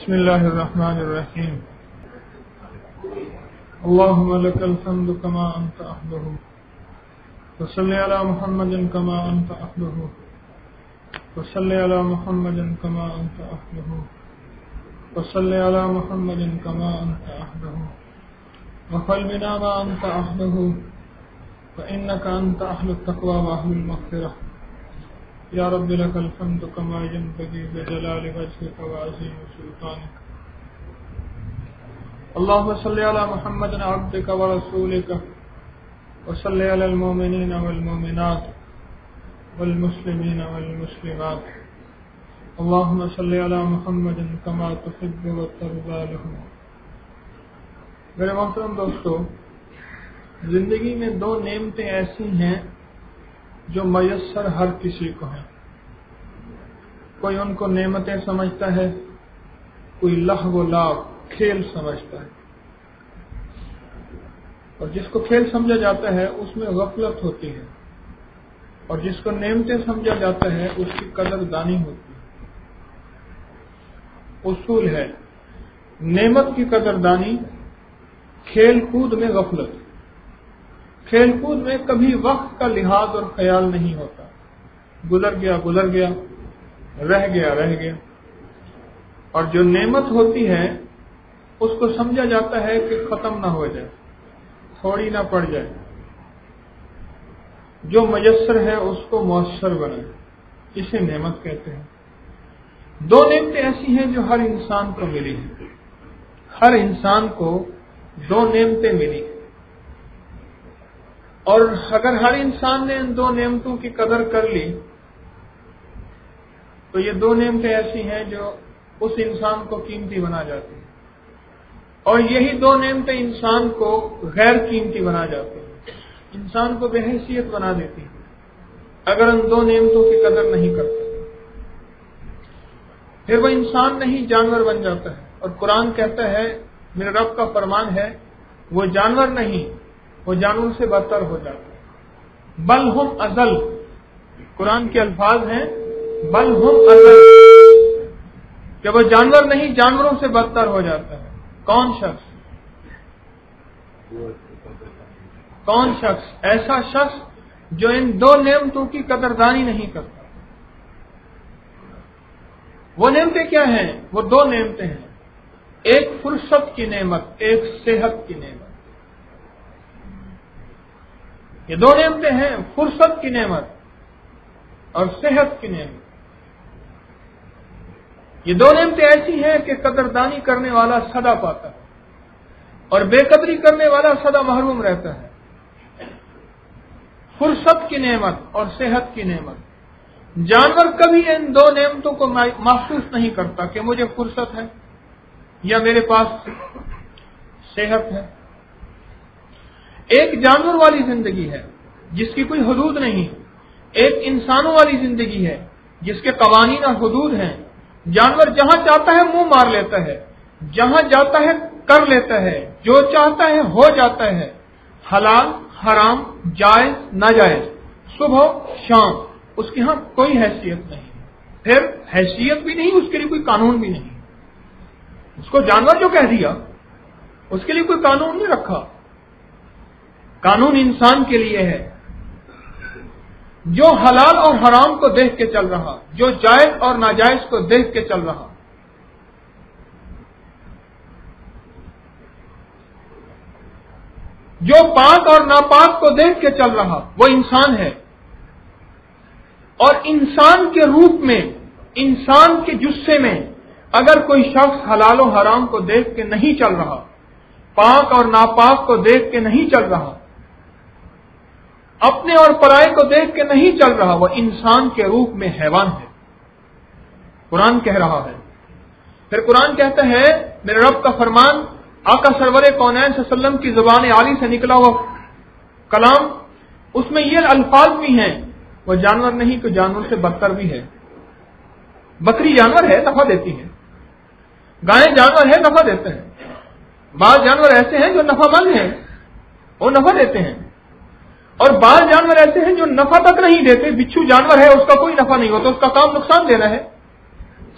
بسم الله الرحمن الرحيم. اللهم لك الحمد كما أنت أهله، وصل على محمد كما أنت أهله، وصل على محمد كما أنت أهله، وصل على محمد كما أنت أهله، وفعل بنا ما أنت أهله، فإنك أنت أهل التقوى وأهل المغفرة. یا رب لك الحمد كما ينبغي بجلال وجهك وعظيم سلطانك. اللهم صل على محمد عبدك ورسولك، وصل على المؤمنين والمؤمنات والمسلمين والمسلمات. اللهم صل على محمد كما تحب وترضى لهم. میرے محترم دوستو، زندگی میں دو نعمتیں ایسی ہیں جو میسر ہر کسی کو ہیں. کوئی ان کو نعمتیں سمجھتا ہے، کوئی لہو و لعب کھیل سمجھتا ہے، اور جس کو کھیل سمجھا جاتا ہے اس میں غفلت ہوتی ہے، اور جس کو نعمتیں سمجھا جاتا ہے اس کی قدر دانی ہوتی ہے. اصول ہے نعمت کی قدر دانی، کھیل کود میں غفلت. کھیل کود میں کبھی وقت کا لحاظ اور خیال نہیں ہوتا، گزر گیا گزر گیا، رہ گیا رہ گیا. اور جو نعمت ہوتی ہے اس کو سمجھا جاتا ہے کہ ختم نہ ہو جائے، تھوڑی نہ پڑ جائے. جو میسر ہے اس کو مؤثر بنائے، اسے نعمت کہتے ہیں. دو نعمتیں ایسی ہیں جو ہر انسان کو ملی ہیں. ہر انسان کو دو نعمتیں ملی ہیں، اور اگر ہر انسان نے ان دو نعمتوں کی قدر کر لی تو یہ دو نعمتیں ایسی ہیں جو اس انسان کو قیمتی بنا جاتی ہیں، اور یہی دو نعمتیں انسان کو غیر قیمتی بنا جاتی ہیں، انسان کو بے حیثیت بنا دیتی ہیں اگر ان دو نعمتوں کی قدر نہیں کرتا. پھر وہ انسان نہیں جانور بن جاتا ہے. اور قرآن کہتا ہے، میرے رب کا فرمان ہے، وہ جانور نہیں، وہ جانور سے بدتر ہو جاتا ہے. بل ہم ازل، قرآن کے الفاظ ہیں بل ہم ازل، کہ وہ جانور نہیں، جانوروں سے بدتر ہو جاتا ہے. کون شخص؟ ایسا شخص جو ان دو نعمتوں کی قدردانی نہیں کرتا. وہ نعمتیں کیا ہیں؟ وہ دو نعمتیں ہیں، ایک فرصت کی نعمت، ایک صحت کی نعمت. یہ دو نعمتیں ہیں، فرصت کی نعمت اور صحت کی نعمت. یہ دو نعمتیں ایسی ہیں کہ قدردانی کرنے والا سدا پاتا ہے اور بے قدری کرنے والا سدا محروم رہتا ہے. فرصت کی نعمت اور صحت کی نعمت. جانور کبھی ان دو نعمتوں کو محسوس نہیں کرتا کہ مجھے فرصت ہے یا میرے پاس صحت ہے. ایک جانور والی زندگی ہے جس کی کوئی حدود نہیں، ایک انسانوں والی زندگی ہے جس کے قوانین اور حدود ہیں. جانور جہاں چاہتا ہے منہ مار لیتا ہے، جہاں جاتا ہے کر لیتا ہے، جو چاہتا ہے ہو جاتا ہے. حلال حرام جائز ناجائز، صبح شام، اس کے ہاں کوئی حیثیت نہیں. پھر حیثیت بھی نہیں، اس کے لیے کوئی قانون بھی نہیں. اس کو جانور جو کہہ دیا اس کے لیے کوئی قانون نہیں رکھا. قانون انسان کے لیے ہے، جو حلال اور حرام کو دیکھ کے چل رہا، جو جائز اور ناجائز کو دیکھ کے چل رہا. جو پاک اور ناپاک کو دیکھ کے چل رہا وہ انسان ہے. اور انسان کے روپ میں، انسان کے جثے میں اگر کوئی شخص حلال و حرام کو دیکھ کے نہیں چل رہا، پاک اور ناپاک کو دیکھ کے نہیں چل رہا، اپنے اور پرائے کو دیکھ کے نہیں چل رہا، وہ انسان کے روپ میں حیوان ہے. قرآن کہہ رہا ہے. پھر قرآن کہتا ہے، میرے رب کا فرمان، آقا سرور کونین صلی اللہ علیہ وسلم کی زبان عالی سے نکلا ہوا کلام، اس میں یہ الفاظ بھی ہیں، وہ جانور نہیں تو جانور سے بدتر بھی ہے. بکری جانور ہے، نفع دیتی ہے. گائے جانور ہے، نفع دیتے ہیں. بعض جانور ایسے ہیں جو نفع مند ہیں، وہ نفع دیتے ہیں، اور بعض جانور ایسے ہیں جو نفع تک نہیں دیتے. بچھو جانور ہے، اس کا کوئی نفع نہیں ہوتا، اس کا کام نقصان دینا ہے.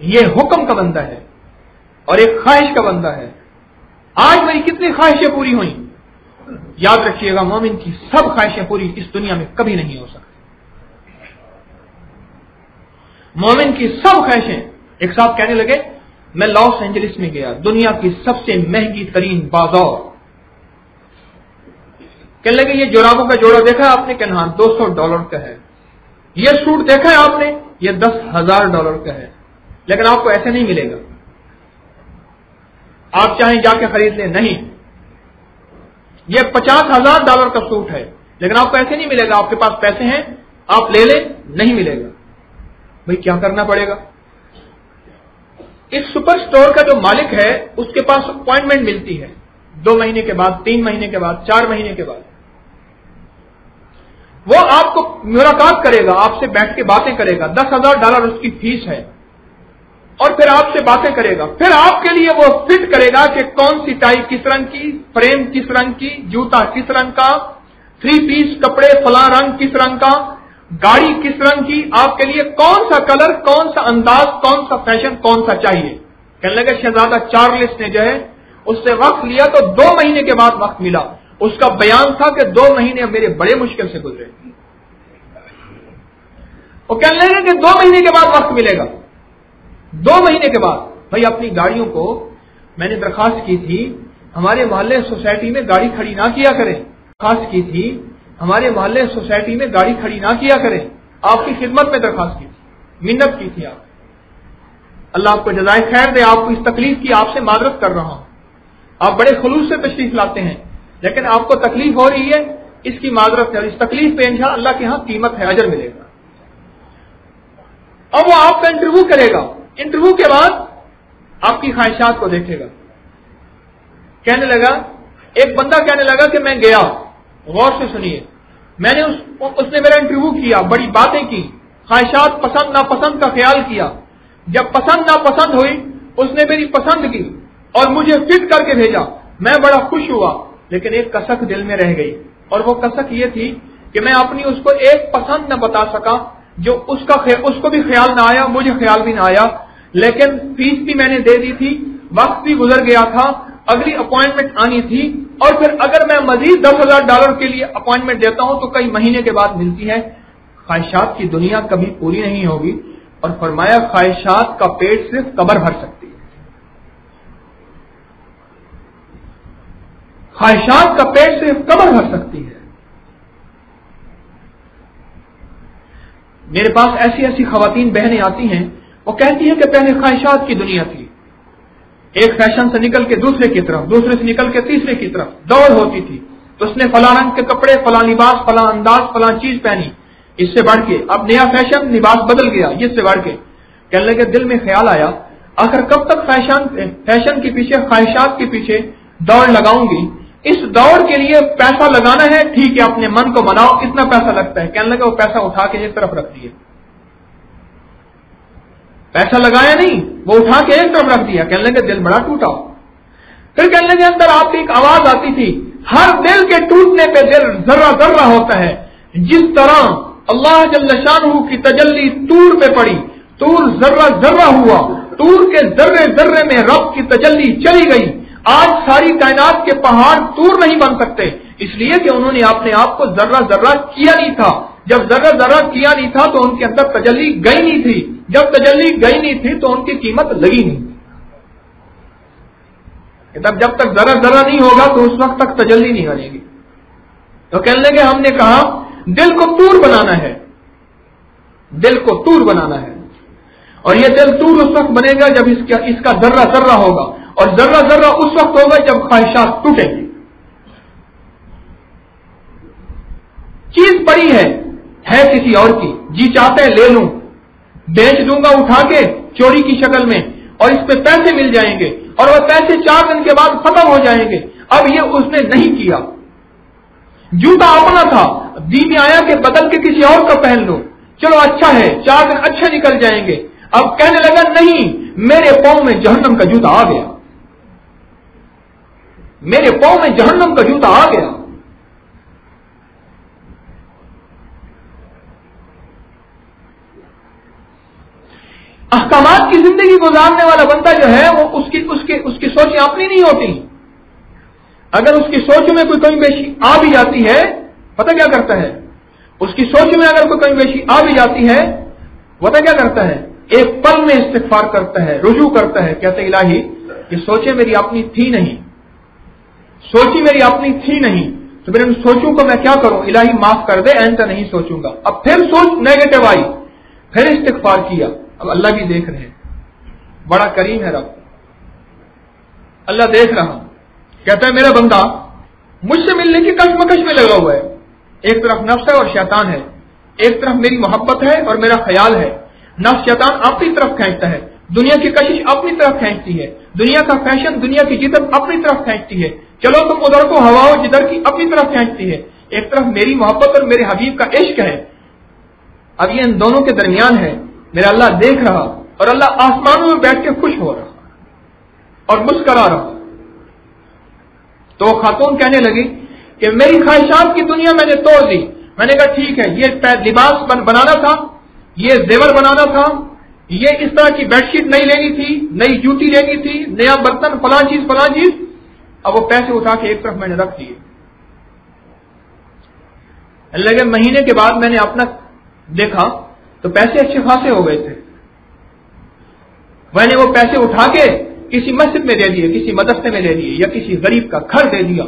یہ حکم کا بندہ ہے اور ایک خواہش کا بندہ ہے. آج میری کتنی خواہشیں پوری ہوئیں. یاد رکھیے گا مومن کی سب خواہشیں پوری اس دنیا میں کبھی نہیں ہو سکتی. مومن کی سب خواہشیں. ایک صاحب کہنے لگے میں لاس اینجلس میں گیا, دنیا کی سب سے مہنگی ترین بازار. کہنے لگے یہ جرابوں کا جوڑا دیکھا ہے آپ نے؟ کہنا ہاں $200 کا ہے. یہ سوٹ دیکھا ہے آپ نے؟ یہ $10,000 کا ہے. لیکن آپ کو ایسے نہیں ملے گا. آپ چاہیں جا کے خرید لیں, نہیں. یہ $50,000 کا سوٹ ہے لیکن آپ کو ایسے نہیں ملے گا. آپ کے پاس پیسے ہیں آپ لے لیں, نہیں ملے گا. بھئی کیا کرنا پڑے گا؟ اس سپر سٹور کا جو مالک ہے اس کے پاس اپوائنٹمنٹ ملتی ہے 2 مہینے کے بعد, 3 مہینے کے بعد, 4 مہینے کے بعد. وہ آپ کو ملاقات کرے گا, آپ سے بیٹھ کے باتیں کرے گا. $10,000 اس کی فیس ہے اور پھر آپ سے باتیں کرے گا. پھر آپ کے لیے وہ فٹ کرے گا کہ کون سی ٹائی کس رنگ کی, فریم کس رنگ کی, جوتا کس رنگ کا, 3 پیس کپڑے فلاں رنگ کس رنگ کا, گاڑی کس رنگ کی, آپ کے لیے کون سا کلر, کون سا انداز, کون سا فیشن, کون سا چاہیے. کہنے لگے شہزادہ چارلس نے جو ہے اس سے وقت لیا تو 2 مہینے کے بعد وقت ملا. اس کا بیان تھا کہ 2 مہینے میرے بڑے مشکل سے گزرے. وہ کہنے لگے کہ 2 مہینے کے بعد وقت ملے گا. 2 مہینے کے بعد. بھائی اپنی گاڑیوں کو میں نے درخواست کی تھی ہمارے محلے سوسائٹی میں گاڑی کھڑی نہ کیا کریں. درخواست کی تھی ہمارے محلے سوسائٹی میں گاڑی کھڑی نہ کیا کریں. آپ کی خدمت میں درخواست کی تھی, منت کی تھی. اللہ آپ کو جزائے خیر دے. آپ کو اس تکلیف کی آپ سے معذرت کر رہا ہوں. آپ بڑے خلوص سے تشریف لاتے ہیں لیکن آپ کو تکلیف ہو رہی ہے, اس کی معذرت ہے. اور اس تکلیف پہ انشاءاللہ اللہ کے ہاں قیمت ہے, اجر ملے گا. اور وہ آپ کا انٹرویو کرے گا. انٹرویو کے بعد آپ کی خواہشات کو دیکھے گا. کہنے لگا, ایک بندہ کہنے لگا کہ میں گیا, غور سے سنیے, میں نے اس نے میرا انٹرویو کیا, بڑی باتیں کی, خواہشات پسند ناپسند کا خیال کیا. جب پسند ناپسند ہوئی اس نے میری پسند کی اور مجھے فٹ کر کے بھیجا. میں بڑا خوش ہوا لیکن ایک کسک دل میں رہ گئی, اور وہ کسک یہ تھی کہ میں اپنی اس کو ایک پسند نہ بتا سکا جو اس کو بھی خیال نہ آیا, مجھے خیال بھی نہ آیا. لیکن فیس بھی میں نے دے دی تھی, وقت بھی گزر گیا تھا, اگلی اپوائنٹمنٹ آنی تھی, اور پھر اگر میں مزید $10,000 کے لیے اپوائنٹمنٹ دیتا ہوں تو کئی مہینے کے بعد ملتی ہے. خواہشات کی دنیا کبھی پوری نہیں ہوگی. اور فرمایا خواہشات کا پیٹ صرف قبر بھر سکتی ہے. خواہشات کا پیٹ صرف قبر بھر سکتی ہے. میرے پاس ایسی ایسی خواتین بہنیں آتی ہیں, وہ کہتی ہیں کہ پہلے خواہشات کی دنیا تھی, ایک فیشن سے نکل کے دوسرے کی طرف, دوسرے سے نکل کے تیسرے کی طرف دوڑ ہوتی تھی. تو اس نے فلاں رنگ کے کپڑے, فلاں لباس, فلاں انداز, فلاں چیز پہنی, اس سے بڑھ کے اب نیا فیشن, لباس بدل گیا, اس سے بڑھ کے. کہنے لگے دل میں خیال آیا آخر کب تک فیشن کے پیچھے, خواہشات کے پیچھے دوڑ لگاؤں گی. اس دوڑ کے لیے پیسہ لگانا ہے, ٹھیک ہے اپنے من کو مناؤ, کتنا پیسہ لگتا ہے. کہنے لگا وہ پیسہ اٹھا کے ایک طرف رکھ دیا. پیسہ لگایا نہیں, وہ اٹھا کے ایک طرف رکھ دیا. کہنے لگے دل بڑا ٹوٹا. پھر کہنے لگے اندر آپ کی ایک آواز آتی تھی, ہر دل کے ٹوٹنے پہ دل ذرہ ذرہ ہوتا ہے. جس طرح اللہ جل شانہ کی تجلی طور پہ پڑی, طور ذرہ ذرہ ہوا, طور کے ذرے ذرے میں رب کی تجلی چلی گئی. آج ساری کائنات کے پہاڑ طور نہیں بن سکتے, اس لیے کہ انہوں نے اپنے آپ کو ذرہ ذرہ کیا نہیں تھا. جب ذرہ ذرہ کیا نہیں تھا تو ان کے اندر تجلی گئی نہیں تھی. جب تجلی گئی نہیں تھی تو ان کی قیمت لگی نہیں. جب تک ذرہ ذرہ نہیں ہوگا تو اس وقت تک تجلی نہیں بنے گی. تو کہنے لگے ہم نے کہا دل کو طور بنانا ہے, دل کو طور بنانا ہے, اور یہ دل طور اس وقت بنے گا جب اس کا ذرہ ذرہ ہوگا, اور ذرہ ذرہ اس وقت ہوگا جب خواہشات ٹوٹیں گی. چیز پڑی ہے کسی اور کی, جی چاہتے ہیں لے لوں, بیچ دوں گا اٹھا کے چوری کی شکل میں, اور اس پہ پیسے مل جائیں گے, اور وہ پیسے 4 دن کے بعد ختم ہو جائیں گے. اب یہ اس نے نہیں کیا. جوتا اپنا تھا, دی میں آیا کہ بدل کے کسی اور کا پہن لو, چلو اچھا ہے 4 دن اچھے نکل جائیں گے. اب کہنے لگا نہیں, میرے پاؤں میں جہنم کا جوتا آ گیا, میرے پاؤں میں جہنم کا جوتا آ گیا. احکامات کی زندگی گزارنے والا بندہ جو ہے وہ اس کی سوچیں اپنی نہیں ہوتی. اگر اس کی سوچ میں کوئی کمی بیشی آ بھی جاتی ہے، پتہ کیا کرتا ہے؟ اس کی سوچ میں اگر کوئی کمی بیشی آ بھی جاتی ہے، پتہ کیا کرتا ہے؟ ایک پل میں استغفار کرتا ہے، رجوع کرتا ہے، کہتے الہی یہ سوچیں میری اپنی تھی نہیں، سوچی میری اپنی تھی نہیں، تو پھر ان سوچوں کو میں کیا کروں؟ الہی معاف کر دے، ایسا نہیں سوچوں گا. اب پھر سوچ نیگیٹو آئی، پھر استغفار کیا. اب اللہ بھی دیکھ رہے ہیں، بڑا کریم ہے رب. اللہ دیکھ رہا، کہتا ہے میرا بندہ مجھ سے ملنے کی کشمکش میں لگا ہوا ہے. ایک طرف نفس ہے اور شیطان ہے، ایک طرف میری محبت ہے اور میرا خیال ہے. نفس شیطان اپنی طرف کھینچتا ہے، دنیا کی کشش اپنی طرف کھینچتی ہے، دنیا کا فیشن، دنیا کی جدت اپنی طرف کھینچتی ہے. چلو تم ادھر کو ہواؤ جدھر کی اپنی طرف کھینچتی ہے. ایک طرف میری محبت اور میرے حبیب کا عشق ہے. اب یہ ان دونوں کے درمیان ہے. میرا اللہ دیکھ رہا اور اللہ آسمانوں میں بیٹھ کے خوش ہو رہا اور مسکرا رہا. تو وہ خاتون کہنے لگی کہ میری خواہشات کی دنیا میں نے توڑ دی. میں نے کہا ٹھیک ہے، یہ لباس بنانا تھا، یہ زیور بنانا تھا، یہ اس طرح کی بیڈ شیٹ نہیں لینی تھی، نئی جوتی لینی تھی، نیا برتن، فلاں چیز. اب وہ پیسے اٹھا کے ایک طرف میں نے رکھ دیے. لگے مہینے کے بعد میں نے اپنا دیکھا تو پیسے اچھے خاصے ہو گئے تھے. میں نے وہ پیسے اٹھا کے کسی مسجد میں دے دیے، کسی مدرسے میں دے دیے، یا کسی غریب کا گھر دے دیا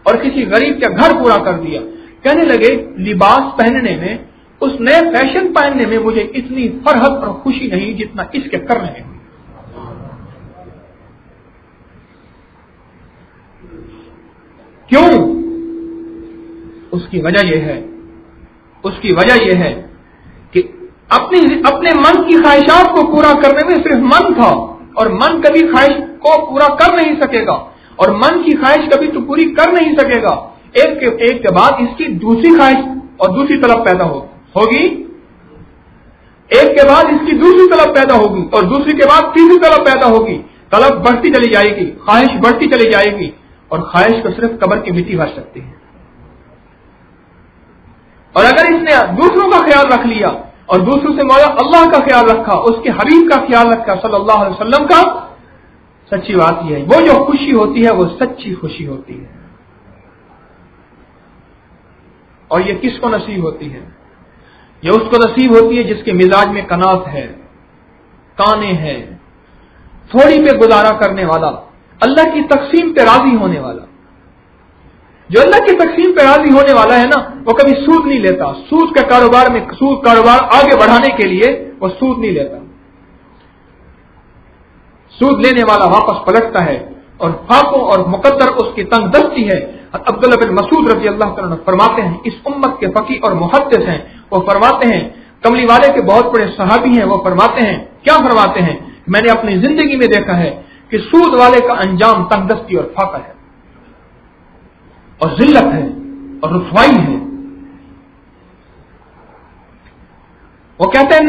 اور کسی غریب کا گھر پورا کر دیا. کہنے لگے لباس پہننے میں، اس نئے فیشن پہننے میں مجھے اتنی فرحت اور خوشی نہیں جتنا اس کے کرنے میں. کیوں؟ اس کی وجہ یہ ہے کہ اپنے من کی خواہشات کو پورا کرنے میں صرف من تھا، اور من کبھی خواہش کو پورا کر نہیں سکے گا، اور من کی خواہش کبھی تو پوری کر نہیں سکے گا. ایک کے بعد اس کی دوسری خواہش اور دوسری طلب پیدا ہوگی، ایک کے بعد اس کی دوسری طلب پیدا ہوگی اور دوسری کے بعد تیسری طلب پیدا ہوگی. طلب بڑھتی چلی جائے گی، خواہش بڑھتی چلی جائے گی، اور خواہش کو صرف قبر کی مٹی بھر سکتی ہے. اور اگر اس نے دوسروں کا خیال رکھ لیا اور دوسروں سے مولا اللہ کا خیال رکھا، اس کے حبیب کا خیال رکھا صلی اللہ علیہ وسلم کا، سچی بات یہ ہے وہ جو خوشی ہوتی ہے وہ سچی خوشی ہوتی ہے. اور یہ کس کو نصیب ہوتی ہے؟ یہ اس کو نصیب ہوتی ہے جس کے مزاج میں قناعت ہے، کانے ہے، تھوڑی پہ گزارا کرنے والا، اللہ کی تقسیم پہ راضی ہونے والا. جو اللہ کی تقسیم پہ راضی ہونے والا ہے نا، وہ کبھی سود نہیں لیتا. سود کے کاروبار میں، سود کاروبار آگے بڑھانے کے لیے وہ سود نہیں لیتا. سود لینے والا واپس پلٹتا ہے اور فاقوں اور مقدر اس کی تنگ دستی ہے. عبداللہ بن مسعود رضی اللہ تعالیٰ عنہ فرماتے ہیں، اس امت کے فقیہ اور محدث ہیں، وہ فرماتے ہیں، کملی والے کے بہت بڑے صحابی ہیں، وہ فرماتے ہیں، کیا فرماتے ہیں؟ میں نے اپنی زندگی میں دیکھا ہے کہ سود والے کا انجام تنگ دستی اور فاقہ ہے اور ذلت ہے اور رسوائی ہے. وہ کہتے ہیں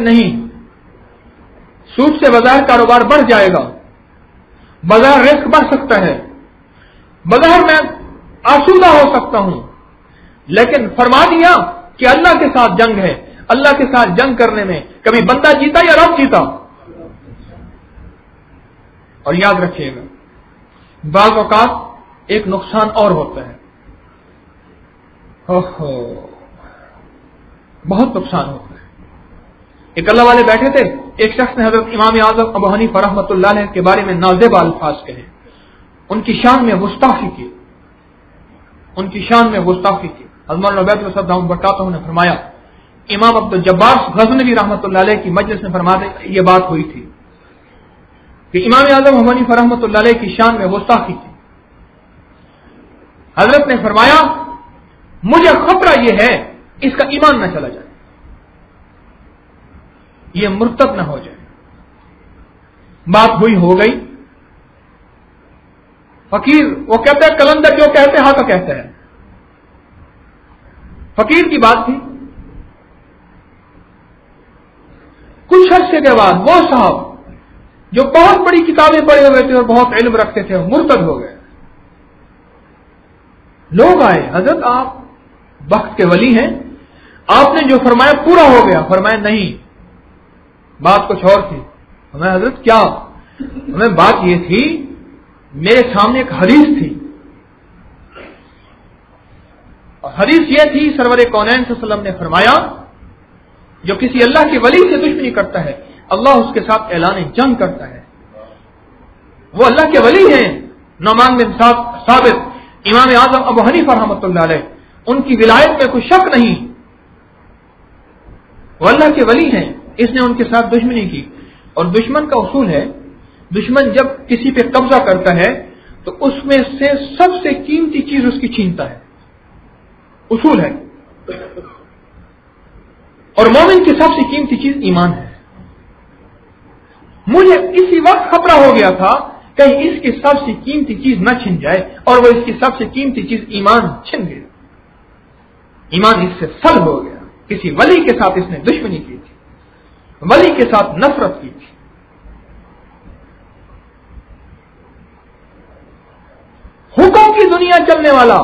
نہیں، سود سے بظاہر کاروبار بڑھ جائے گا، بظاہر رزق بڑھ سکتا ہے، بظاہر میں آسودہ ہو سکتا ہوں، لیکن فرما دیا کہ اللہ کے ساتھ جنگ ہے. اللہ کے ساتھ جنگ کرنے میں کبھی بندہ جیتا یا رب جیتا. اور یاد رکھیے گا، بعض اوقات ایک نقصان اور ہوتا ہے، بہت نقصان ہوتا ہے. ایک اللہ والے بیٹھے تھے، ایک شخص نے حضرت امام اعظم ابو حنیفہ رحمۃ اللہ علیہ کے بارے میں نازیبا الفاظ کہے، ان کی شان میں گستاخی کی. حضرت عبید اللہ برکاتہ نے فرمایا، امام عبد الجبار غزنوی رحمۃ اللہ علیہ کی مجلس میں فرماتے یہ بات ہوئی تھی کہ امام اعظم ابو حنیفہ رحمۃ اللہ علیہ کی شان میں گستاخی کی. حضرت نے فرمایا مجھے خطرہ یہ ہے اس کا ایمان نہ چلا جائے، یہ مرتد نہ ہو جائے. بات ہوئی ہو گئی. فقیر وہ کہتا ہے کلندر جو کہتے ہیں حق کہتے ہیں. فقیر کی بات تھی. کچھ عرصے کے بعد وہ صاحب جو بہت بڑی کتابیں پڑھے ہوئے تھے اور بہت علم رکھتے تھے وہ مرتد ہو گئے. لوگ آئے، حضرت آپ وقت کے ولی ہیں، آپ نے جو فرمایا پورا ہو گیا. فرمایا نہیں، بات کچھ اور تھی. ہمیں حضرت کیا؟ ہمیں بات یہ تھی، میرے سامنے ایک حدیث تھی، اور حدیث یہ تھی سرور کونین صلی اللہ علیہ وسلم نے فرمایا جو کسی اللہ کے ولی سے دشمنی کرتا ہے اللہ اس کے ساتھ اعلان جنگ کرتا ہے. وہ اللہ کے ولی ہیں نعمان بن ثابت، امام اعظم ابو حنیفہ رحمۃ اللہ علیہ، ان کی ولایت میں کوئی شک نہیں، وہ اللہ کے ولی ہیں. اس نے ان کے ساتھ دشمنی کی. اور دشمن کا اصول ہے، دشمن جب کسی پہ قبضہ کرتا ہے تو اس میں سے سب سے قیمتی چیز اس کی چھینتا ہے، اصول ہے. اور مومن کی سب سے قیمتی چیز ایمان ہے. مجھے اسی وقت خطرہ ہو گیا تھا کہیں اس کی سب سے قیمتی چیز نہ چھن جائے، اور وہ اس کی سب سے قیمتی چیز ایمان چھن گیا. ایمان اس سے سلب ہو گیا. کسی ولی کے ساتھ اس نے دشمنی کی تھی، ولی کے ساتھ نفرت کی تھی. حکم کی دنیا چلنے والا،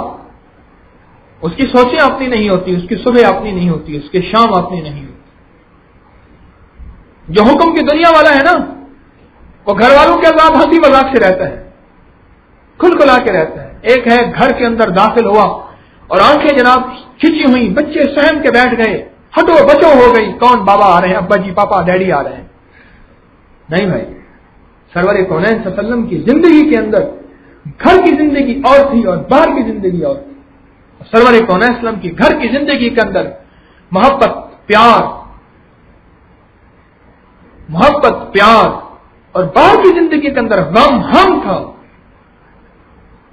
اس کی سوچیں اپنی نہیں ہوتی، اس کی صبح اپنی نہیں ہوتی، اس کی شام اپنی نہیں ہوتی. جو حکم کی دنیا والا ہے نا، وہ گھر والوں کے ساتھ ہنسی مذاق سے رہتا ہے، کھل کھلا کے رہتا ہے. ایک ہے گھر کے اندر داخل ہوا اور آنکھیں جناب کھچی ہوئی، بچے سہم کے بیٹھ گئے، ہٹو بچو ہو گئی، کون بابا آ رہے ہیں، ابا جی پاپا ڈیڈی آ رہے ہیں. نہیں بھائی، سرور کونین صلی اللہ علیہ وسلم کی زندگی کے اندر گھر کی زندگی اور تھی اور باہر کی زندگی اور تھی. سرور کونین صلی اللہ علیہ وسلم کی گھر کی زندگی کے اندر محبت پیار اور باہر کی زندگی کے اندر غم ہم تھا.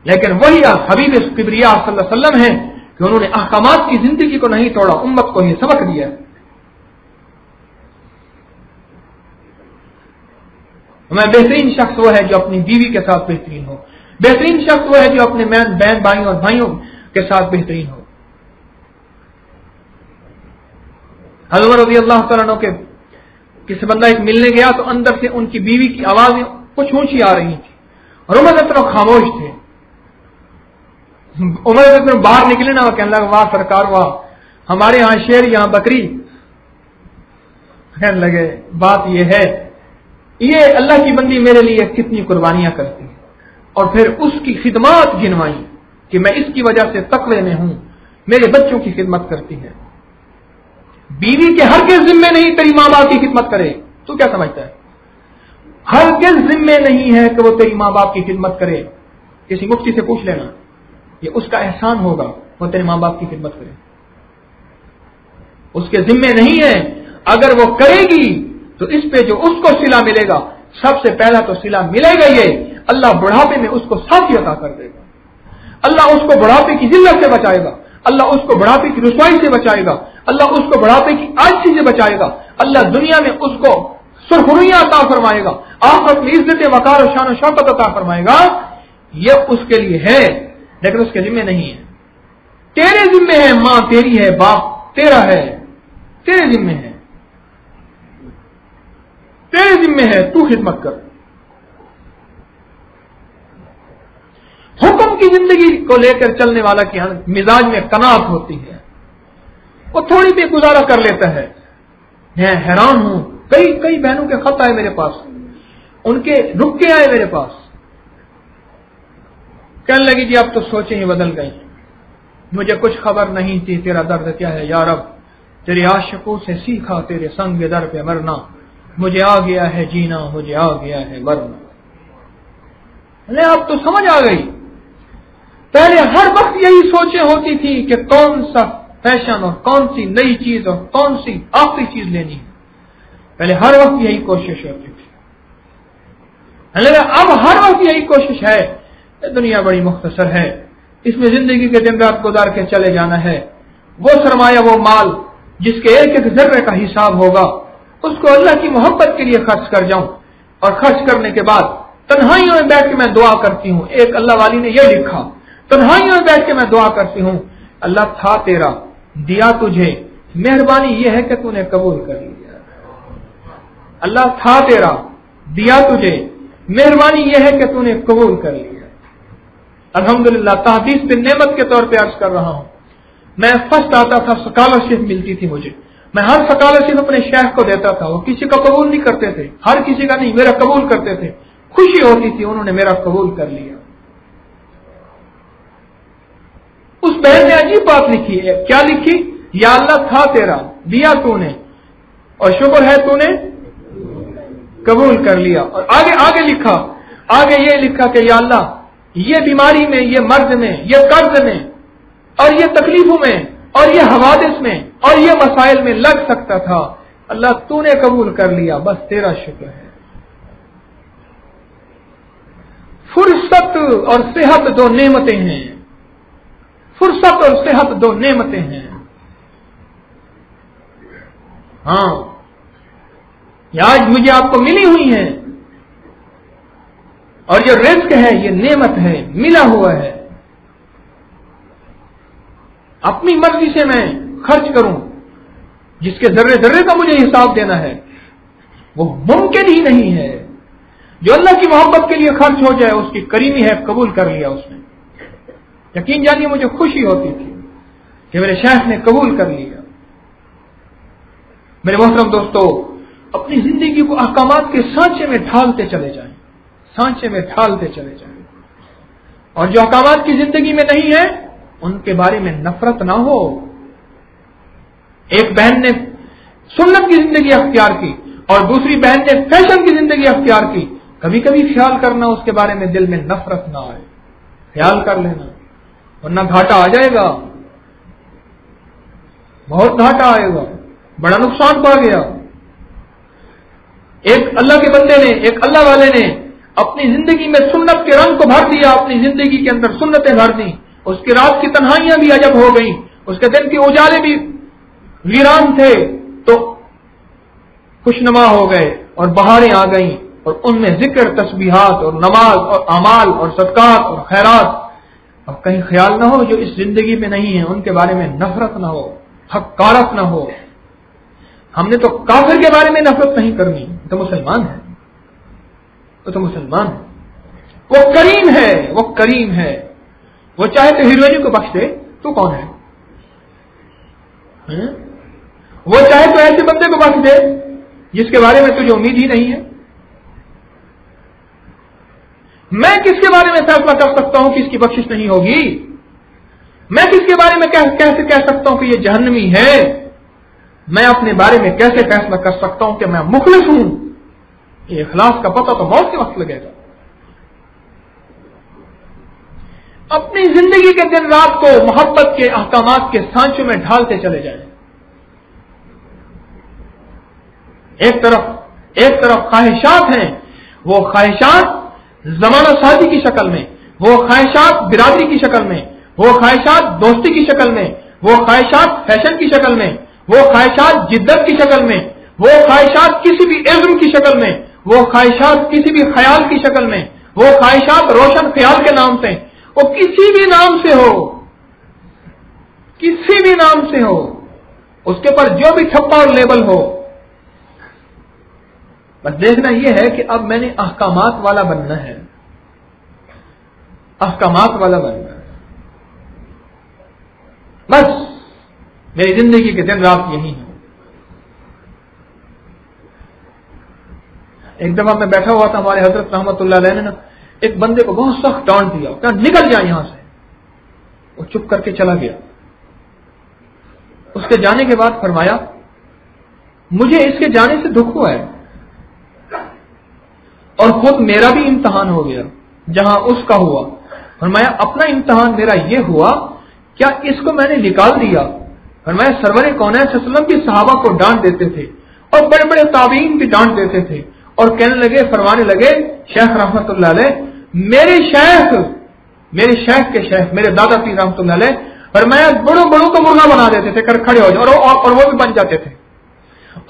لیکن وہی حبیب کبریا صلی اللہ علیہ وسلم ہیں کہ انہوں نے احکامات کی زندگی کو نہیں توڑا، امت کو یہ سبق دیا. ہمیں بہترین شخص وہ ہے جو اپنی بیوی کے ساتھ بہترین ہو، بہترین شخص وہ ہے جو اپنے بہن بھائیوں اور بھائیوں کے ساتھ بہترین ہو. حضرت رضی اللہ تعالیٰ عنہ کے کسی بندہ ایک ملنے گیا تو اندر سے ان کی بیوی کی آوازیں کچھ اونچی آ رہی تھی اور عمر رضی اللہ خاموش تھے. عمر رضی اللہ باہر نکلے نا، وہ کہنے لگا واہ سرکار واہ، ہمارے یہاں شیر یہاں بکری. کہنے لگے بات یہ ہے، یہ اللہ کی بندی میرے لیے کتنی قربانیاں کرتی ہے، اور پھر اس کی خدمات گنوائی کہ میں اس کی وجہ سے تقوی میں ہوں، میرے بچوں کی خدمت کرتی ہے. بیوی کے ہرگز ذمے نہیں تیری ماں باپ کی خدمت کرے. تو کیا سمجھتا ہے؟ ہرگز ذمے نہیں ہے کہ وہ تیری ماں باپ کی خدمت کرے. کسی مفتی سے پوچھ لینا، یہ اس کا احسان ہوگا وہ تیرے ماں باپ کی خدمت کرے. اس کے ذمے نہیں ہے. اگر وہ کرے گی تو اس پہ جو اس کو صلہ ملے گا، سب سے پہلا تو صلہ ملے گا یہ اللہ بڑھاپے میں اس کو ساتھی عطا کر دے گا. اللہ اس کو بڑھاپے کی ذلت سے بچائے گا، اللہ اس کو بڑھاپے کی رسوائی سے بچائے گا، اللہ اس کو بڑھاپے کی عاجزی سے بچائے گا. اللہ دنیا میں اس کو سرخرویاں عطا فرمائے گا، آخرت میں عزت وقار و شان و شوکت عطا فرمائے گا. یہ اس کے لیے ہے، لیکن اس کے ذمہ نہیں ہے. تیرے ذمہ ہے، ماں تیری ہے، باپ تیرا ہے، تیرے ذمہ ہے، تیرے ذمہ ہے، تو خدمت کر. حکم کی زندگی کو لے کر چلنے والا کی مزاج میں قناعت ہوتی ہے، وہ تھوڑی بھی گزارا کر لیتا ہے. میں حیران ہوں، کئی بہنوں کے خط آئے میرے پاس، ان کے رک کے آئے میرے پاس، کہنے لگی جی اب تو سوچیں ہی بدل گئی، مجھے کچھ خبر نہیں تھی تیرا درد کیا ہے یا رب، تیرے عاشقوں سے سیکھا تیرے سنگ در پہ مرنا، مجھے آ گیا ہے جینا، مجھے آ گیا ہے مرنا. اب تو سمجھ آ گئی. پہلے ہر وقت یہی سوچیں ہوتی تھی کہ کون سا فیشن اور کون سی نئی چیز اور کون سی آخری چیز لینی ہے. پہلے ہر وقت یہی کوشش ہوتی تھی. اب ہر وقت یہی کوشش ہے. دنیا بڑی مختصر ہے، اس میں زندگی کے دن رات گزار کے چلے جانا ہے. وہ سرمایہ، وہ مال جس کے ایک ایک ذرے کا حساب ہوگا، اس کو اللہ کی محبت کے لیے خرچ کر جاؤں، اور خرچ کرنے کے بعد تنہائیوں میں بیٹھ کے میں دعا کرتی ہوں. ایک اللہ والی نے یہ لکھا، تنہائیوں میں بیٹھ کے میں دعا کرتی ہوں، اللہ تھا تیرا، دیا تجھے، مہربانی یہ ہے کہ تو نے قبول کر لیا. اللہ تھا تیرا، دیا تجھے، مہربانی یہ ہے کہ تو نے قبول کر لیا. الحمدللہ تحدیث پہ نعمت کے طور پہ عرض کر رہا ہوں. میں فرسٹ آتا تھا، اسکالرشپ ملتی تھی مجھے، میں ہر سکالرشپ اپنے شیخ کو دیتا تھا، وہ کسی کا قبول نہیں کرتے تھے، ہر کسی کا نہیں، میرا قبول کرتے تھے، خوشی ہوتی تھی، انہوں نے میرا قبول کر لیا۔ اس بہن نے عجیب بات لکھی ہے، کیا لکھی؟ یا اللہ تھا تیرا، دیا تو نے، اور شکر ہے تو نے قبول کر لیا۔ اور آگے لکھا، آگے یہ لکھا کہ یا اللہ یہ بیماری میں، یہ مرض میں، یہ قرض میں، اور یہ تکلیفوں میں، اور یہ حوادث میں، اور یہ مسائل میں لگ سکتا تھا، اللہ تو نے قبول کر لیا، بس تیرا شکر ہے۔ فرصت اور صحت دو نعمتیں ہیں، فرصت اور صحت دو نعمتیں ہیں۔ ہاں، یہ آج مجھے آپ کو ملی ہوئی ہیں، اور جو رزق ہے یہ نعمت ہے، ملا ہوا ہے۔ اپنی مرضی سے میں خرچ کروں، جس کے ذرے ذرے کا مجھے حساب دینا ہے، وہ ممکن ہی نہیں ہے۔ جو اللہ کی محبت کے لیے خرچ ہو جائے، اس کی کریمی ہے، قبول کر لیا اس نے۔ یقین جانیے مجھے خوشی ہوتی تھی کہ میرے شیخ نے قبول کر لیا۔ میرے محترم دوستو، اپنی زندگی کو احکامات کے سانچے میں ڈھالتے چلے جائیں، سانچے میں ڈھالتے چلے جائیں، اور جو احکامات کی زندگی میں نہیں ہے ان کے بارے میں نفرت نہ ہو۔ ایک بہن نے سنت کی زندگی اختیار کی اور دوسری بہن نے فیشن کی زندگی اختیار کی، کبھی کبھی خیال کرنا اس کے بارے میں دل میں نفرت نہ آئے، خیال کر لینا، ورنہ گھاٹا آ جائے گا، بہت گھاٹا آئے گا، بڑا نقصان پڑ گیا۔ ایک اللہ کے بندے نے، ایک اللہ والے نے اپنی زندگی میں سنت کے رنگ کو بھر دیا، اپنی زندگی کے اندر سنتیں بھر دی، اس کی رات کی تنہائیاں بھی عجب ہو گئیں، اس کے دن کے اجالے بھی ویران تھے تو خوشنما ہو گئے، اور بہاریں آ گئیں، اور ان میں ذکر، تسبیحات اور نماز اور اعمال اور صدقات اور خیرات۔ اور کہیں خیال نہ ہو جو اس زندگی میں نہیں ہے ان کے بارے میں نفرت نہ ہو، حقارت نہ ہو۔ ہم نے تو کافر کے بارے میں نفرت نہیں کرنی، وہ تو مسلمان ہے، وہ تو مسلمان ہے، وہ کریم ہے، وہ کریم ہے، وہ چاہے تو ہیروئن کو بخش دے، تو کون ہے؟ وہ چاہے تو ایسے بندے کو بخش دے جس کے بارے میں تجھے امید ہی نہیں ہے۔ میں کس کے بارے میں فیصلہ کر سکتا ہوں کہ اس کی بخشش نہیں ہوگی؟ میں کس کے بارے میں کیسے کہہ سکتا ہوں کہ یہ جہنمی ہے؟ میں اپنے بارے میں کیسے فیصلہ کر سکتا ہوں کہ میں مخلص ہوں؟ یہ اخلاص کا پتہ تو موت کے وقت لگے گا۔ اپنی زندگی کے دن رات کو محبت کے احکامات کے سانچوں میں ڈھالتے چلے جائیں۔ ایک طرف خواہشات ہیں، وہ خواہشات زمانہ سازی کی شکل میں، وہ خواہشات برادری کی شکل میں، وہ خواہشات دوستی کی شکل میں، وہ خواہشات فیشن کی شکل میں، وہ خواہشات جدت کی شکل میں، وہ خواہشات کسی بھی عزم کی شکل میں، وہ خواہشات کسی بھی خیال کی شکل میں، وہ خواہشات روشن خیال کے نام سے، وہ کسی بھی نام سے ہو، کسی بھی نام سے ہو، اس کے پر جو بھی ٹھپا اور لیبل ہو، بس دیکھنا یہ ہے کہ اب میں نے احکامات والا بننا ہے، احکامات والا بننا ہے۔ بس میری زندگی کے دن رات یہی ہے۔ ایک دفعہ میں بیٹھا ہوا تھا، ہمارے حضرت رحمت اللہ علیہ نے ایک بندے کو بہت سخت ڈانٹ دیا، کہا نکل جا یہاں سے۔ وہ چپ کر کے چلا گیا۔ اس کے جانے کے بعد فرمایا مجھے اس کے جانے سے دکھ ہوا ہے، اور خود میرا بھی امتحان ہو گیا جہاں اس کا ہوا۔ فرمایا اپنا امتحان میرا یہ ہوا، کیا اس کو میں نے نکال دیا؟ فرمایا سرور کونین صلی اللہ علیہ وسلم بھی صحابہ کو ڈانٹ دیتے تھے، اور بڑے بڑے تابعین بھی ڈانٹ دیتے تھے، اور کہنے لگے، فرمانے لگے شیخ رحمت اللہ علیہ، میرے شیخ کے شیخ میرے دادا پیر رحمت اللہ علیہ، فرمایا بڑوں بڑوں کو مرغا بنا دیتے تھے، کر کھڑے ہو جائے، اور وہ بھی بن جاتے تھے،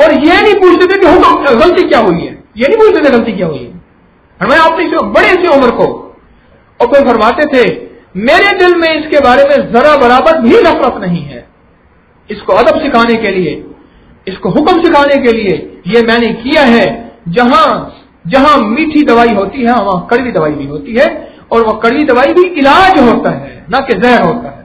اور یہ نہیں پوچھتے تھے کہ غلطی کیا ہوئی ہے، یہ نہیں پوچھتے تھے غلطی کیا ہوئی ہے، فرمایا اپنی بڑے سی عمر کو، اور پھر فرماتے تھے میرے دل میں اس کے بارے میں ذرا برابر بھی نفرت نہیں ہے۔ اس کو ادب سکھانے کے لیے، اس کو حکم سکھانے کے لیے یہ میں نے کیا ہے، جہاں میٹھی دوائی ہوتی ہے وہاں کڑوی دوائی بھی ہوتی ہے، اور وہ کڑوی دوائی بھی علاج ہوتا ہے، نہ کہ زہر ہوتا ہے۔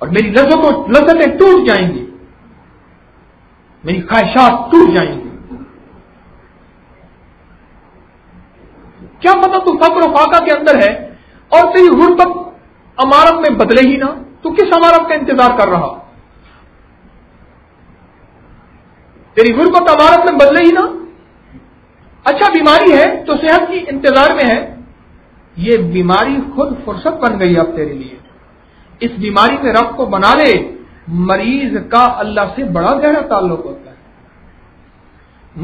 اور میری لذتیں ٹوٹ جائیں گی، میری خواہشات ٹوٹ جائیں گی۔ کیا پتا تو فقر و فاقہ کے اندر ہے اور تیری غربت امارت میں بدلے ہی نہ، تو کس امارت کا انتظار کر رہا؟ تیری غربت امارت میں بدلے ہی نہ۔ اچھا بیماری ہے تو صحت کی انتظار میں ہے، یہ بیماری خود فرصت بن گئی اب تیرے لیے، اس بیماری میں رب کو بنا لے۔ مریض کا اللہ سے بڑا گہرا تعلق ہوتا ہے،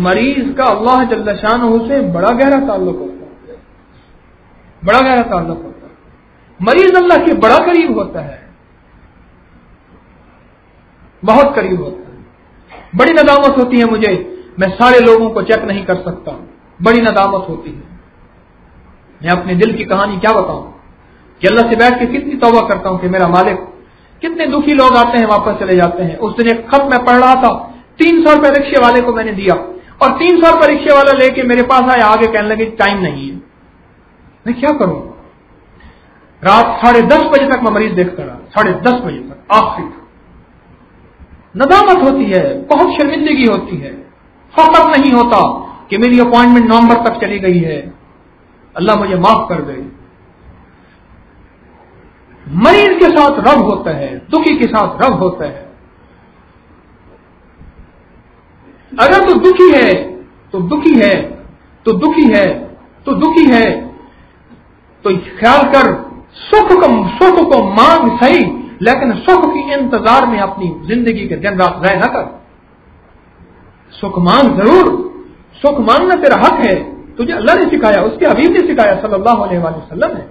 مریض کا اللہ جل شانہ سے بڑا گہرا تعلق ہوتا ہے، بڑا گہرا تعلق ہوتا ہے۔ مریض اللہ کے بڑا قریب ہوتا ہے، بہت قریب ہوتا ہے۔ بڑی ندامت ہوتی ہے مجھے، میں سارے لوگوں کو چیک نہیں کر سکتا، بڑی ندامت ہوتی ہے۔ میں اپنے دل کی کہانی کیا بتاؤں کہ اللہ سے بیٹھ کے کتنی توبہ کرتا ہوں کہ میرا مالک، کتنے دکھی لوگ آتے ہیں واپس چلے جاتے ہیں۔ اس دن ایک خط میں پڑھ رہا تھا، 300 روپے رکشے والے کو میں نے دیا اور 300 روپے رکشے والا لے کے میرے پاس آیا، آگے کہنے لگے ٹائم نہیں ہے۔ میں کیا کروں؟ رات 10:30 بجے تک میں مریض دیکھتا رہا، 10:30 بجے تک آخری۔ ندامت ہوتی ہے، بہت شرمندگی ہوتی ہے، فخر نہیں ہوتا کہ میری اپوائنٹمنٹ نومبر تک چلی گئی ہے، اللہ مجھے معاف کر دے۔ مریض کے ساتھ رب ہوتا ہے، دکھی کے ساتھ رب ہوتا ہے۔ اگر تو دکھی ہے تو دکھی ہے تو دکھی ہے تو دکھی ہے تو خیال کر، سکھ کو مانگ صحیح، لیکن سکھ کی انتظار میں اپنی زندگی کے دن رات ضائع نہ کر۔ سکھ مانگ ضرور، سکھ مانگنا تیرا حق ہے، تجھے اللہ نے سکھایا، اس کے حبیب نے سکھایا صلی اللہ علیہ وآلہ وسلم نے۔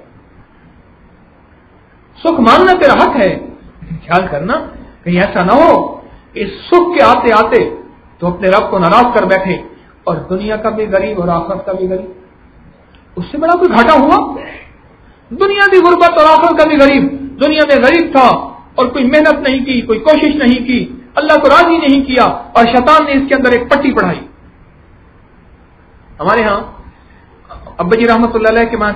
سکھ مانگنا تیرا حق ہے، لیکن خیال کرنا کہیں ایسا نہ ہو کہ اس سکھ کے آتے آتے تو اپنے رب کو ناراض کر بیٹھے اور دنیا کا بھی غریب اور آخرت کا بھی غریب۔ اس سے بڑا کوئی گھاٹا ہوا؟ دنیا کی غربت اور آخرت کا بھی غریب۔ دنیا میں غریب تھا اور کوئی محنت نہیں کی، کوئی کوشش نہیں کی، اللہ کو راضی نہیں کیا اور شیطان نے اس کے اندر ایک پٹی پڑھائی۔ ہمارے ہاں ابا جی رحمت اللہ علیہ کے وہاں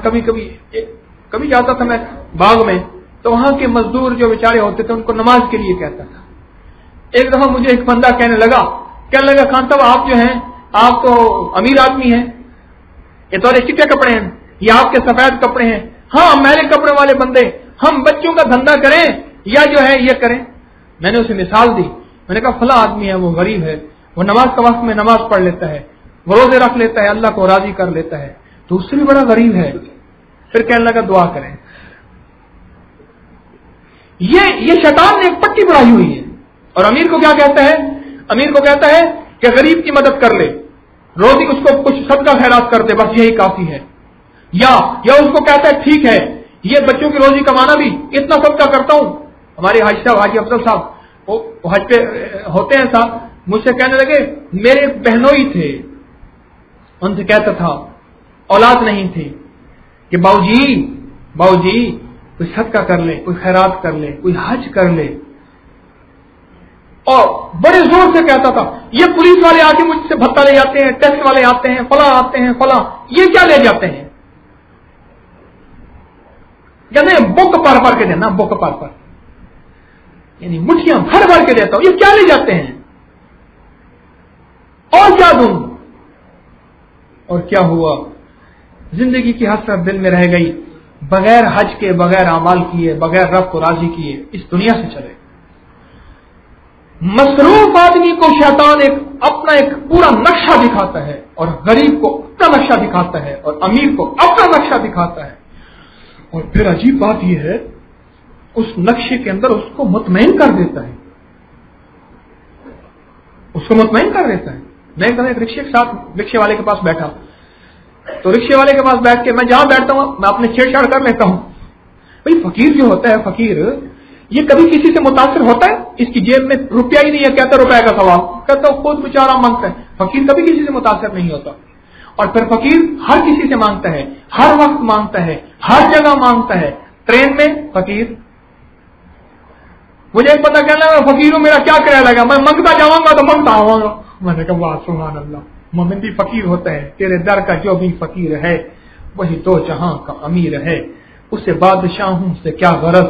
کبھی جاتا تھا میں باغ میں، تو وہاں کے مزدور جو بیچارے ہوتے تھے ان کو نماز کے لیے کہتا تھا۔ ایک دفعہ مجھے ایک بندہ کہنے لگا خان صاحب آپ جو ہیں آپ تو امیر آدمی ہیں، یہ تو چٹے کپڑے ہیں، یہ آپ کے سفید کپڑے ہیں، ہاں میلے کپڑے والے بندے، ہم بچوں کا دھندا کریں یا جو ہے یہ کریں۔ میں نے اسے مثال دی، میں نے کہا فلاں آدمی ہے، وہ غریب ہے، وہ نماز کا وقت میں نماز پڑھ لیتا ہے، وہ روزے رکھ لیتا ہے، اللہ کو راضی کر لیتا ہے، تو اس سے بھی بڑا غریب ہے۔ پھر کہنے لگا دعا کریں۔ یہ شیطان نے ایک پٹی بڑھائی ہوئی ہے۔ اور امیر کو کیا کہتا ہے؟ امیر کو کہتا ہے کہ غریب کی مدد کر لے، روزی اس کو کچھ صدقہ خیرات کر دے، بس یہی کافی ہے۔ یا اس کو کہتا ہے ٹھیک ہے یہ بچوں کی روزی کمانا بھی اتنا صدقہ کرتا ہوں۔ ہمارے حاجی صاحب، حاجی افضل صاحب، وہ حج پہ ہوتے ہیں صاحب، مجھ سے کہنے لگے میرے بہنوئی تھے، ان سے کہتا تھا اولاد نہیں تھی کہ باؤ جی کوئی صدقہ کر لے، کوئی خیرات کر لے، کوئی حج کر لے، اور بڑے زور سے کہتا تھا یہ پولیس والے آ کے مجھ سے بھتہ لے جاتے ہیں، ٹیکس والے آتے ہیں، فلاں آتے ہیں، فلاں، یہ کیا لے جاتے ہیں؟ کہتے ہیں بک پر کے دینا، بک پر یعنی مٹھیاں بھر کے دیتا ہوں، یہ کیا لے جاتے ہیں اور کیا دوں؟ اور کیا ہوا؟ زندگی کی حسرت دل میں رہ گئی، بغیر حج کے، بغیر اعمال کیے، بغیر رب کو راضی کیے اس دنیا سے چلے۔ مصروف آدمی کو شیطان اپنا ایک پورا نقشہ دکھاتا ہے، اور غریب کو اپنا نقشہ دکھاتا ہے، اور امیر کو اپنا نقشہ دکھاتا ہے، اور پھر عجیب بات یہ ہے اس نقشے کے اندر اس کو مطمئن کر دیتا ہے، اس کو مطمئن کر دیتا ہے۔ میں ایک رکشے کے ساتھ رکشے والے کے پاس بیٹھا، تو رکشے والے کے پاس بیٹھ کے میں جہاں بیٹھتا ہوں میں اپنے چھیڑ چھاڑ کر لیتا ہوں۔ بھائی فقیر جو ہوتا ہے، فقیر یہ کبھی کسی سے متاثر ہوتا ہے؟ اس کی جیب میں روپیہ ہی نہیں ہے، کہتا روپے کا سوال کہتا خود بیچارہ مانگتا ہے۔ فقیر کبھی کسی سے متاثر نہیں ہوتا، اور پھر فقیر ہر کسی سے مانگتا ہے، ہر وقت مانگتا ہے، ہر جگہ مانگتا ہے۔ ٹرین میں فقیر، مجھے ایک پتہ کہنا ہے فقیروں میرا کیا کرایہ لگا، میں منگتا جاؤں گا تو منگتا آؤں گا۔ میں نے کہا واہ سبحان اللہ، مومن بھی فقیر ہوتا ہے، تیرے در کا جو بھی فقیر ہے وہی دو جہاں کا امیر ہے، اسے بادشاہوں سے کیا غرض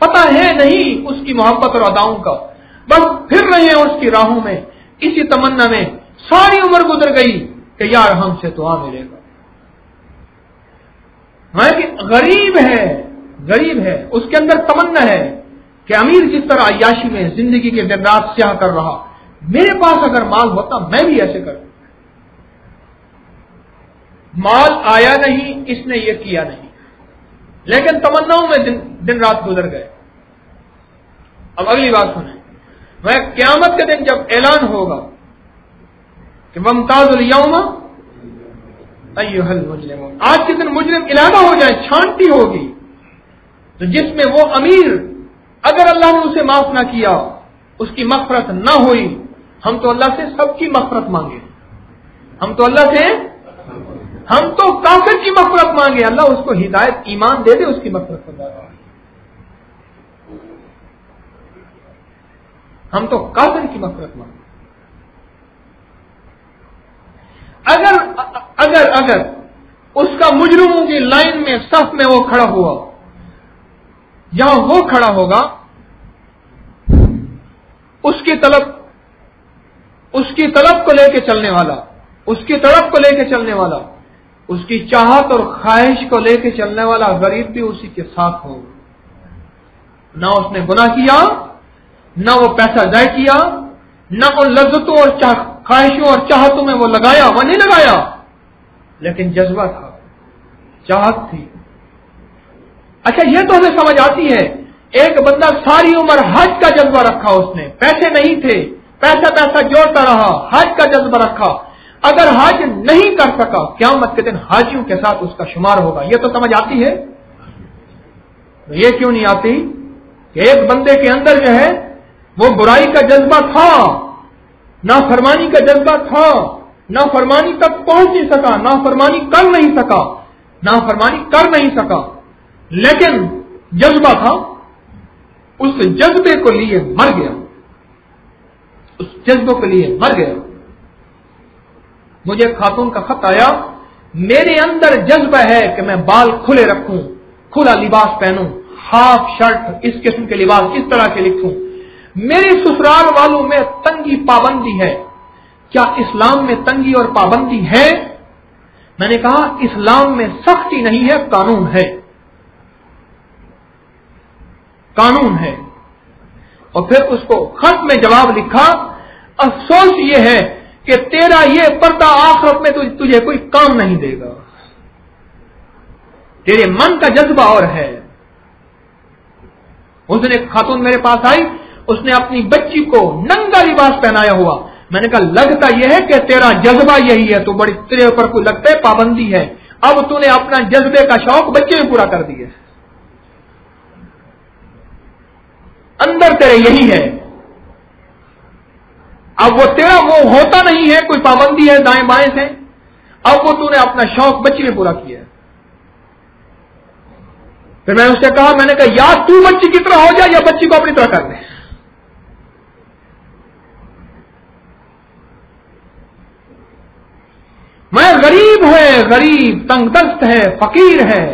پتہ ہے نہیں اس کی محبت اور اداؤں کا، بس پھر رہے ہیں اس کی راہوں میں، اسی تمنا میں ساری عمر گزر گئی کہ یار ہم سے تو آ ملے گا۔ غریب ہے، اس کے اندر تمنا ہے کہ امیر جس طرح عیاشی میں زندگی کے دن رات سیاہ کر رہا، میرے پاس اگر مال ہوتا میں بھی ایسے کرتا۔ مال آیا نہیں، اس نے یہ کیا نہیں، لیکن تمناؤں میں دن رات گزر گئے۔ اب اگلی بات سنیں، وہ قیامت کے دن جب اعلان ہوگا کہ وامتاز الیوم ایھا المجرمون، آج کے دن مجرم علیحدہ ہو جائے، چھانٹی ہوگی، تو جس میں وہ امیر اگر اللہ نے اسے معاف نہ کیا، اس کی مغفرت نہ ہوئی، ہم تو اللہ سے سب کی مغفرت مانگے، ہم تو کافر کی مغفرت مانگے، اللہ اس کو ہدایت ایمان دے دے، اس کی مغفرت کر دے۔ ہم تو کافر کی مغفرت مانگے۔ اگر اس کا مجرموں کی لائن میں صف میں وہ کھڑا ہوا، جہاں وہ کھڑا ہوگا، اس کی طلب کو لے کے چلنے والا، اس کی طرف کو لے کے چلنے والا، اس کی چاہت اور خواہش کو لے کے چلنے والا غریب بھی اسی کے ساتھ ہوگا۔ نہ اس نے گناہ کیا، نہ وہ پیسہ ضائع کیا، نہ ان لذتوں اور خواہشوں اور چاہتوں میں وہ لگایا، وہ نہیں لگایا، لیکن جذبہ تھا، چاہت تھی۔ اچھا یہ تو ہمیں سمجھ آتی ہے، ایک بندہ ساری عمر حج کا جذبہ رکھا، اس نے پیسے نہیں تھے، پیسہ جوڑتا رہا، حج کا جذبہ رکھا، اگر حج نہیں کر سکا، قیامت کے دن حاجیوں کے ساتھ اس کا شمار ہوگا۔ یہ تو سمجھ آتی ہے؟ یہ کیوں نہیں آتی کہ ایک بندے کے اندر جو ہے وہ برائی کا جذبہ تھا، نافرمانی کا جذبہ تھا، نافرمانی تک پہنچ نہیں سکا، نافرمانی کر نہیں سکا، لیکن جذبہ تھا، اس جذبے کو لیے مر گیا، مجھے خاتون کا خط آیا، میرے اندر جذبہ ہے کہ میں بال کھلے رکھوں، کھلا لباس پہنوں، ہاف شرٹ، اس قسم کے لباس اس طرح کے لکھوں، میرے سسرال والوں میں تنگی پابندی ہے، کیا اسلام میں تنگی اور پابندی ہے؟ میں نے کہا اسلام میں سختی نہیں ہے، قانون ہے۔ اور پھر اس کو خط میں جواب لکھا، افسوس یہ ہے کہ تیرا یہ پردہ آخرت میں تجھے کوئی کام نہیں دے گا، تیرے من کا جذبہ اور ہے۔ اس نے خاتون میرے پاس آئی، اس نے اپنی بچی کو ننگا لباس پہنایا ہوا، میں نے کہا لگتا یہ ہے کہ تیرا جذبہ یہی ہے، تو بڑی تیرے اوپر کوئی لگتا ہے پابندی ہے، اب تو نے اپنا جذبے کا شوق بچے میں پورا کر دیا، اندر تیرے یہی ہے، اب وہ تیرا وہ ہوتا نہیں ہے، کوئی پابندی ہے دائیں بائیں سے، اب وہ تو نے اپنا شوق بچی میں پورا کیا ہے۔ پھر میں نے اس سے کہا، میں نے کہا یا تو بچی کی طرح ہو جائے یا بچی کو اپنی طرح کر دے۔ میں غریب تنگ دست ہے، فقیر ہے،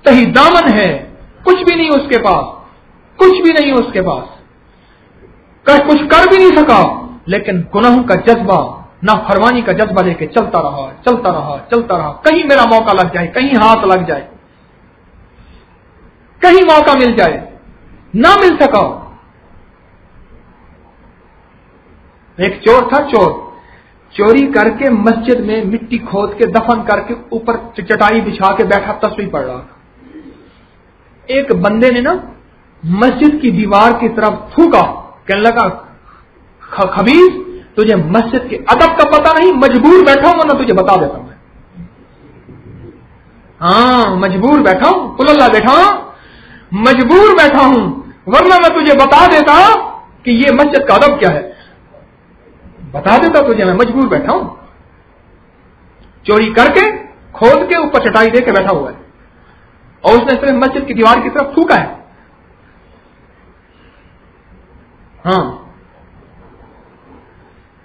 تہی دامن ہے، کچھ بھی نہیں اس کے پاس، کچھ کر بھی نہیں سکا، لیکن گناہوں کا جذبہ، نافرمانی کا جذبہ لے کے چلتا رہا، کہیں میرا موقع لگ جائے، کہیں ہاتھ لگ جائے، کہیں موقع مل جائے، نہ مل سکا۔ ایک چور تھا، چوری کر کے مسجد میں مٹی کھود کے دفن کر کے اوپر چٹائی بچھا کے بیٹھا تسبیح پڑھ رہا تھا۔ ایک بندے نے نا مسجد کی دیوار کی طرف تھوکا، کہنے لگا خبیث، تجھے مسجد کے ادب کا پتہ نہیں، مجبور بیٹھا ہوں ورنہ تجھے بتا دیتا ہوں میں۔ ہاں مجبور بیٹھا ہوں، قل اللہ بیٹھا ہوں، مجبور بیٹھا ہوں، ورنہ میں تجھے بتا دیتا کہ یہ مسجد کا ادب کیا ہے، بتا دیتا تجھے، میں مجبور بیٹھا ہوں۔ چوری کر کے کھود کے اوپر چٹائی دے کے بیٹھا ہوا ہے، اور اس نے صرف مسجد کی دیوار کی طرف تھوکا ہے۔ ہاں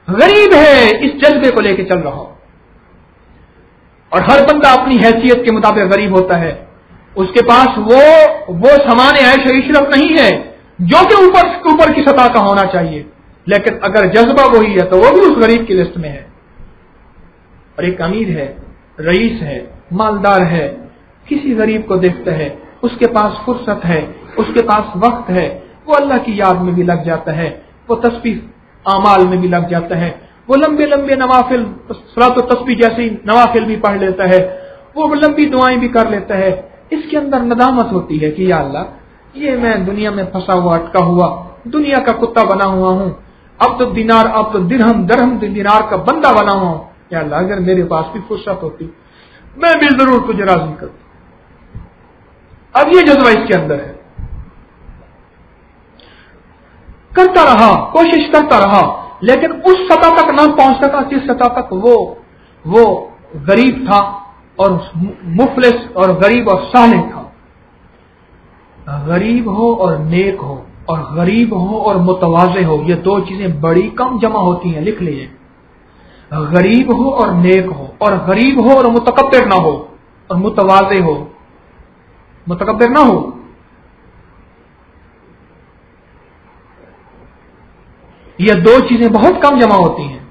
غریب ہے، اس جذبے کو لے کے چل رہا ہو، اور ہر بندہ اپنی حیثیت کے مطابق غریب ہوتا ہے، اس کے پاس وہ سامان عیش و عشرت نہیں ہے جو کہ اوپر کی سطح کا ہونا چاہیے، لیکن اگر جذبہ وہی ہے تو وہ بھی اس غریب کی لسٹ میں ہے۔ اور ایک امیر ہے، رئیس ہے، مالدار ہے، کسی غریب کو دیکھتا ہے، اس کے پاس فرصت ہے، اس کے پاس وقت ہے، وہ اللہ کی یاد میں بھی لگ جاتا ہے، وہ تسبیح اعمال میں بھی لگ جاتا ہے، وہ لمبے لمبے نوافل، صلاۃ و تسبیح جیسے نوافل بھی پڑھ لیتا ہے، وہ لمبی دعائیں بھی کر لیتا ہے۔ اس کے اندر ندامت ہوتی ہے کہ یا اللہ، یہ میں دنیا میں پھنسا ہوا، اٹکا ہوا، دنیا کا کتا بنا ہوا ہوں، اب تو دینار، اب تو درہم دینار کا بندہ بنا ہوا ہوں، یا اللہ اگر میرے پاس بھی فرصت ہوتی میں بھی ضرور تجھے راضی کرتا۔ اب یہ جذبہ اس کے اندر ہے، کرتا رہا، کوشش کرتا رہا، لیکن اس سطح تک نہ پہنچ سکا جس سطح تک وہ غریب تھا اور مفلس اور غریب اور صالح تھا۔ غریب ہو اور نیک ہو، اور غریب ہو اور متواضع ہو، یہ دو چیزیں بڑی کم جمع ہوتی ہیں، لکھ لیجئے۔ غریب ہو اور نیک ہو، اور غریب ہو اور متکبر نہ ہو، اور متواضع ہو، متکبر نہ ہو۔ یہ دو چیزیں بہت کم جمع ہوتی ہیں۔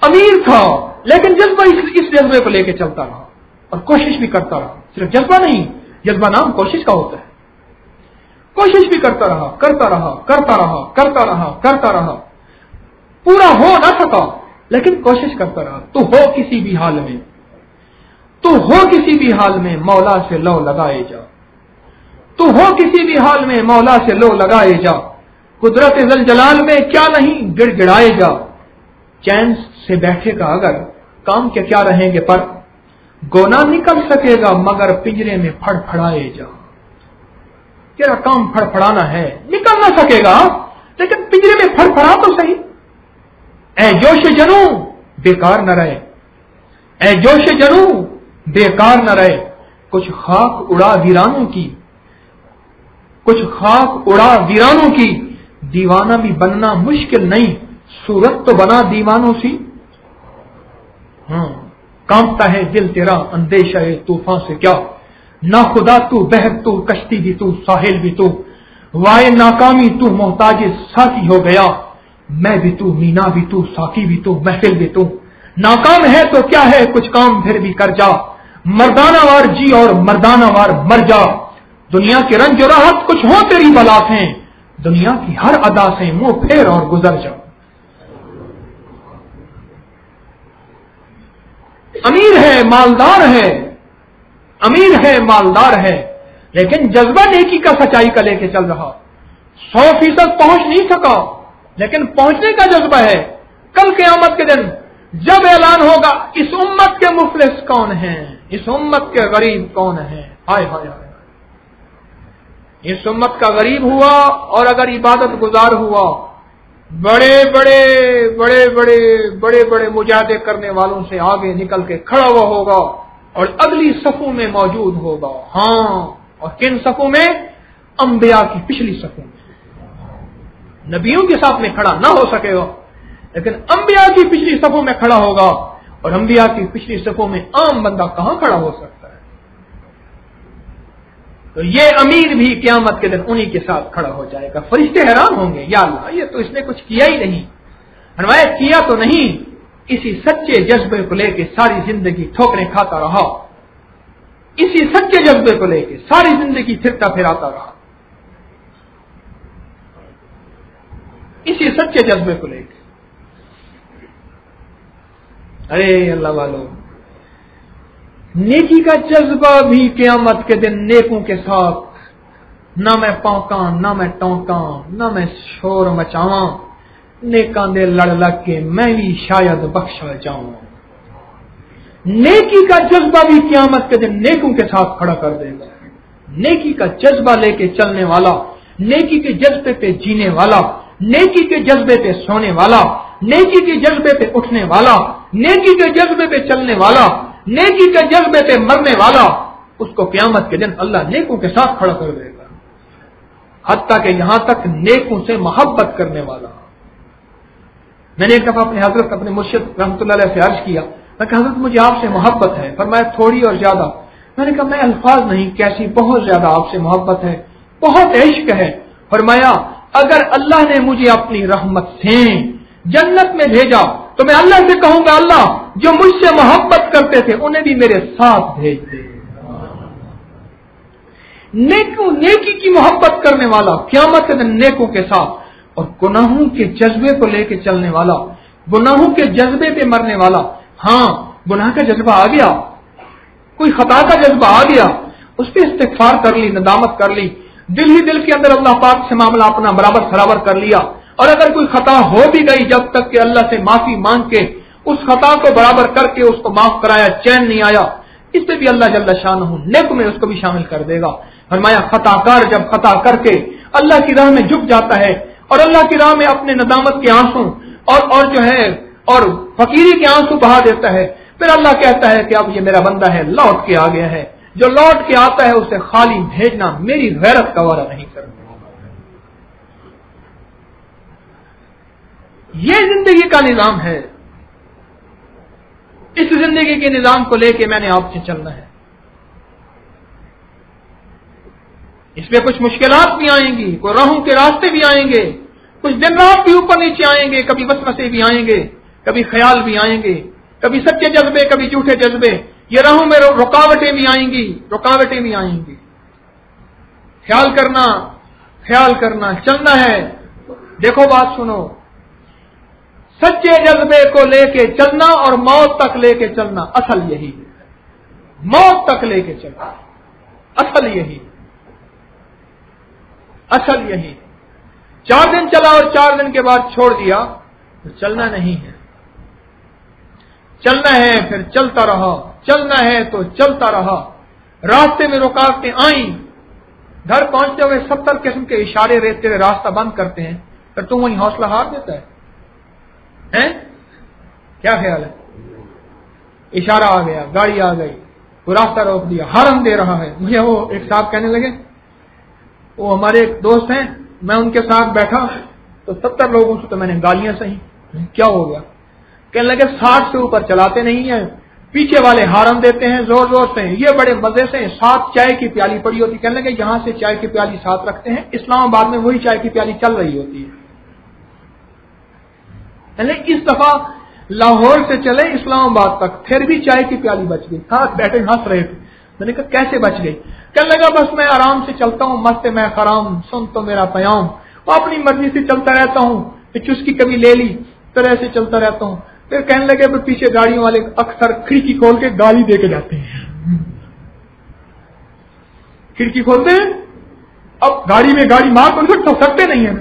امیر تھا لیکن جذبہ اس جذبے کو لے کے چلتا رہا اور کوشش بھی کرتا رہا۔ صرف جذبہ نہیں، جذبہ نام کوشش کا ہوتا ہے۔ کوشش بھی کرتا رہا، کرتا رہا، کرتا رہا، کرتا رہا، کرتا رہا، پورا ہو نہ سکا لیکن کوشش کرتا رہا۔ تو ہو کسی بھی حال میں، تو ہو کسی بھی حال میں مولا سے لو لگائے جا، تو ہو کسی بھی حال میں مولا سے لو لگائے جا، قدرت ذوالجلال میں کیا نہیں گڑ گڑائے جا۔ چین سے بیٹھے گا اگر کام کے کیا رہیں گے پر، گونا نکل سکے گا مگر پنجرے میں پھڑ پھڑائے جا۔ تیرا کام پھڑ پھڑانا ہے، نکل نہ سکے گا لیکن پنجرے میں پھڑ پھڑا تو صحیح۔ اے جوش جنوں بیکار نہ رہے، اے جوش جنوں بیکار نہ رہے، کچھ خاک اڑا ویرانوں کی، کچھ خاک اڑا ویرانوں کی، دیوانہ بھی بننا مشکل نہیں، صورت تو بنا دیوانوں سی۔ کانپتا ہے دل تیرا اندیشہ طوفان سے کیا، نہ خدا تو، بحر تو، کشتی بھی تو، ساحل بھی تو، وائے ناکامی تو، محتاج ساقی ہو گیا، میں بھی تو، مینا بھی تو، ساقی بھی تو، محفل بھی تو، ناکام ہے تو کیا ہے کچھ کام پھر بھی کر جا، مردانہ وار جی اور مردانہ وار مر جا، دنیا کے رنج و راحت کچھ ہو تیری بلا سے، دنیا کی ہر ادا سے منہ پھیر اور گزر جا۔ امیر ہے، مالدار ہے، امیر ہے، مالدار ہے، لیکن جذبہ نیکی کا، سچائی کا لے کے چل رہا۔ 100% پہنچ نہیں سکا لیکن پہنچنے کا جذبہ ہے۔ کل قیامت کے دن جب اعلان ہوگا اس امت کے مفلس کون ہیں، اس امت کے غریب کون ہیں، ہائے ہائے ہائے، اس امت کا غریب ہوا اور اگر عبادت گزار ہوا، بڑے بڑے بڑے بڑے بڑے بڑے مجاہدے کرنے والوں سے آگے نکل کے کھڑا ہوا ہوگا اور اگلی صفوں میں موجود ہوگا۔ ہاں، اور کن صفوں میں؟ انبیاء کی پچھلی صفوں میں۔ نبیوں کے ساتھ میں کھڑا نہ ہو سکے گا لیکن انبیاء کی پچھلی صفوں میں کھڑا ہوگا، اور انبیاء کی پچھلی صفوں میں عام بندہ کہاں کھڑا ہو سکتا ہے؟ تو یہ امیر بھی قیامت کے دن انہی کے ساتھ کھڑا ہو جائے گا۔ فرشتے حیران ہوں گے، یا اللہ یہ تو اس نے کچھ کیا ہی نہیں، فرمایا کیا تو نہیں، اسی سچے جذبے کو لے کے ساری زندگی ٹھوکریں کھاتا رہا، اسی سچے جذبے کو لے کے ساری زندگی پھرتا پھراتا رہا، اسی سچے جذبے کو لے کے۔ ارے اللہ والو، نیکی کا جذبہ بھی قیامت کے دن نیکوں کے ساتھ، نہ میں پونکاں، نہ میں ٹونکاں، نہ میں شور مچاواں، نیکاں دے لڑ لگ کے میں بھی شاید بخشا جاؤں۔ نیکی کا جذبہ بھی قیامت کے دن نیکوں کے ساتھ کھڑا کر دے گا۔ نیکی کا جذبہ لے کے چلنے والا، نیکی کے جذبے پہ جینے والا، نیکی کے جذبے پہ سونے والا، نیکی کے جذبے پہ اٹھنے والا، نیکی کے جذبے پہ چلنے والا، نیکی کے جذبے پہ مرنے والا، اس کو قیامت کے دن اللہ نیکوں کے ساتھ کھڑا کر دے گا، حتیٰ کہ یہاں تک نیکوں سے محبت کرنے والا۔ میں نے ایک دفعہ اپنے حضرت، اپنے مرشد رحمۃ اللہ علیہ سے عرض کیا، میں کہا حضرت مجھے آپ سے محبت ہے. فرمایا تھوڑی اور زیادہ. میں نے کہا میں الفاظ نہیں, کیسی بہت زیادہ آپ سے محبت ہے, بہت عشق ہے. فرمایا اگر اللہ نے مجھے اپنی رحمت سے جنت میں بھیجا تو میں اللہ سے کہوں گا اللہ جو مجھ سے محبت کرتے تھے انہیں بھی میرے ساتھ بھیج دے. نیکی کی محبت کرنے والا قیامت کے دن نیکوں کے ساتھ, اور گناہوں کے جذبے کو لے کے چلنے والا, گناہوں کے جذبے پہ مرنے والا. ہاں گناہ کا جذبہ آ گیا, کوئی خطا کا جذبہ آ گیا, اس پہ استغفار کر لی, ندامت کر لی, دل ہی دل کے اندر اللہ پاک سے معاملہ اپنا برابر کر لیا. اور اگر کوئی خطا ہو بھی گئی, جب تک کہ اللہ سے معافی مانگ کے اس خطا کو برابر کر کے اس کو معاف کرایا, چین نہیں آیا, اس پہ بھی اللہ جل شانہ نیک میں اس کو بھی شامل کر دے گا. فرمایا خطا کار جب خطا کر کے اللہ کی راہ میں جھک جاتا ہے اور اللہ کی راہ میں اپنے ندامت کے آنسو اور جو ہے اور فقیری کے آنسو بہا دیتا ہے, پھر اللہ کہتا ہے کہ اب یہ میرا بندہ ہے, لوٹ کے آ گیا ہے. جو لوٹ کے آتا ہے اسے خالی بھیجنا میری غیرت کا وعدہ نہیں کرنا. یہ زندگی کا نظام ہے. اس زندگی کے نظام کو لے کے میں نے آپ سے چلنا ہے. اس میں کچھ مشکلات بھی آئیں گی, کوئی راہوں کے راستے بھی آئیں گے, کچھ دن رات بھی اوپر نیچے آئیں گے, کبھی وسوسے بھی آئیں گے, کبھی خیال بھی آئیں گے, کبھی سچے جذبے کبھی جھوٹے جذبے. یہ راہوں میں رکاوٹیں بھی آئیں گی, خیال کرنا چلنا ہے. دیکھو بات سنو, سچے جذبے کو لے کے چلنا اور موت تک لے کے چلنا اصل یہی ہے. موت تک لے کے چلنا اصل یہی 4 دن چلا اور 4 دن کے بعد چھوڑ دیا تو چلنا نہیں ہے. چلنا ہے پھر چلتا رہا, چلنا ہے تو چلتا رہا. راستے میں رکاوٹیں آئیں, گھر پہنچتے ہوئے 70 قسم کے اشارے تیرے راستہ بند کرتے ہیں, پھر تم وہیں حوصلہ ہار دیتا ہے. کیا خیال ہے؟ اشارہ آ گیا, گاڑی آ گئی, وہ راستہ روک دیا, ہارن دے رہا ہے. مجھے وہ ایک صاحب کہنے لگے, وہ ہمارے ایک دوست ہیں, میں ان کے ساتھ بیٹھا تو 70 لوگوں سے تو میں نے گالیاں سہی. کیا ہو گیا؟ کہنے لگے 60 سے اوپر چلاتے نہیں ہیں, پیچھے والے ہارن دیتے ہیں زور زور سے, یہ بڑے مزے سے. ساتھ چائے کی پیالی پڑی ہوتی, کہنے لگے یہاں سے چائے کی پیالی ساتھ رکھتے ہیں, اسلام آباد میں وہی چائے کی پیالی چل رہی ہوتی ہے. اس دفعہ لاہور سے چلے اسلام آباد تک, پھر بھی چائے کی پیالی بچ گئی. ساتھ بیٹھے ہنس رہے تھے. میں نے کہا کیسے بچ گئی؟ کہنے لگا بس میں آرام سے چلتا ہوں, مست میں خرام, سن تو میرا پیام, وہ اپنی مرضی سے چلتا رہتا ہوں, چسکی کبھی لے لی تو ایسے چلتا رہتا ہوں. پھر کہنے لگے پیچھے گاڑیوں والے اکثر کھڑکی کھول کے گالی دے کے جاتے ہیں. کھڑکی کھولتے ہیں, اب گاڑی میں گاڑی مار تو سکتے نہیں ہیں.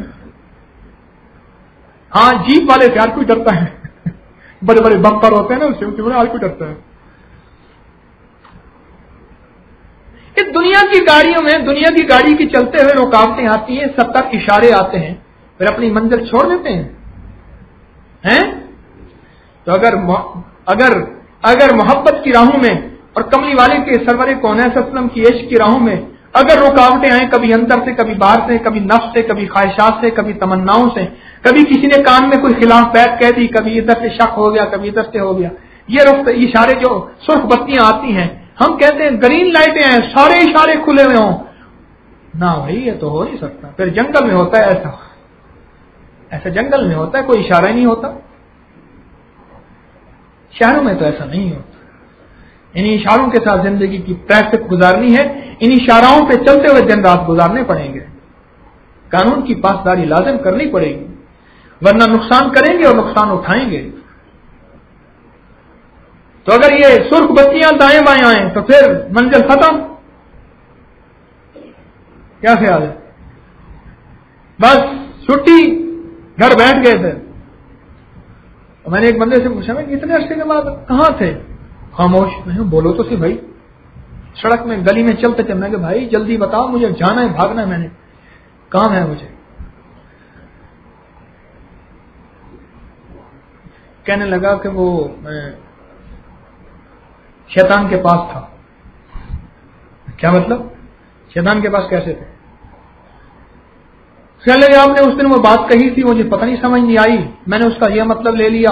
ہاں جیپ والے سے ہر کوئی ڈرتا ہے, بڑے بڑے بمپر ہوتے ہیں نا, اس سے ہر کوئی ڈرتا ہے. اس دنیا کی گاڑیوں میں, دنیا کی گاڑی کی چلتے ہوئے رکاوٹیں آتی ہیں, 70 اشارے آتے ہیں, پھر اپنی منزل چھوڑ دیتے ہیں. تو اگر محبت کی راہوں میں اور کملی والے کے سرور کونین صلی اللہ علیہ وسلم کی عشق کی راہوں میں اگر رکاوٹیں آئیں, کبھی اندر سے, کبھی باہر سے, کبھی نفس سے, کبھی خواہشات سے, کبھی تمناؤں سے, کبھی کسی نے کان میں کوئی خلاف بات کہہ دی, کبھی ادھر سے شک ہو گیا, کبھی ادھر سے ہو گیا, یہ اشارے جو سرخ بتیاں آتی ہیں, ہم کہتے ہیں گرین لائٹیں ہیں, سارے اشارے کھلے ہوئے ہوں. نہ بھائی یہ تو ہو نہیں سکتا. پھر جنگل میں ہوتا ہے ایسا جنگل میں ہوتا ہے, کوئی اشارہ نہیں ہوتا. شہروں میں تو ایسا نہیں ہوتا. ان اشاروں کے ساتھ زندگی کی پریکٹس گزارنی ہے, ان اشاروں پہ چلتے ہوئے دن رات گزارنے پڑیں گے. قانون کی پاسداری لازم کرنی پڑے گی, ورنہ نقصان کریں گے اور نقصان اٹھائیں گے. تو اگر یہ سرخ بتیاں دائیں بائیں آئیں تو پھر منزل ختم. کیا خیال ہے؟ بس چھٹی, گھر بیٹھ گئے تھے. میں نے ایک بندے سے پوچھا, میں اتنے عرصے کے بعد کہاں تھے؟ خاموش. میں بولو تو سی بھائی. سڑک میں گلی میں چلتے چل, میں کہ بھائی جلدی بتاؤ, مجھے جانا ہے, بھاگنا ہے, میں نے کام ہے مجھے. کہنے لگا کہ وہ شیطان کے پاس تھا. کیا مطلب؟ شیطان کے پاس کیسے تھے؟ کہنے لگے آپ نے اس دن وہ بات کہی تھی, مجھے پتہ نہیں سمجھ نہیں آئی, میں نے اس کا یہ مطلب لے لیا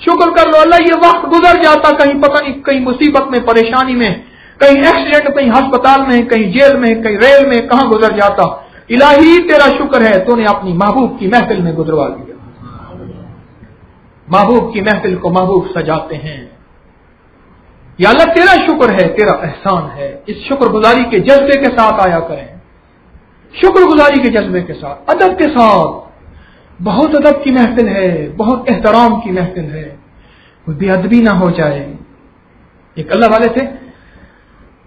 شکر کر لو اللہ یہ وقت گزر جاتا, کہیں پتہ نہیں کہیں مصیبت میں, پریشانی میں, کہیں ایکسیڈنٹ, کہیں ہسپتال میں, کہیں جیل میں, کہیں ریل میں, کہاں گزر جاتا. الہی تیرا شکر ہے تو نے اپنی محبوب کی محفل میں گزروا دیا. محبوب کی محفل کو محبوب سجاتے ہیں. یا اللہ تیرا شکر ہے, تیرا احسان ہے. اس شکر گزاری کے جذبے کے ساتھ آیا کریں, شکر گزاری کے جذبے کے ساتھ, ادب کے ساتھ. بہت ادب کی محفل ہے, بہت احترام کی محفل ہے, کوئی بے ادبی نہ ہو جائے. ایک اللہ والے تھے,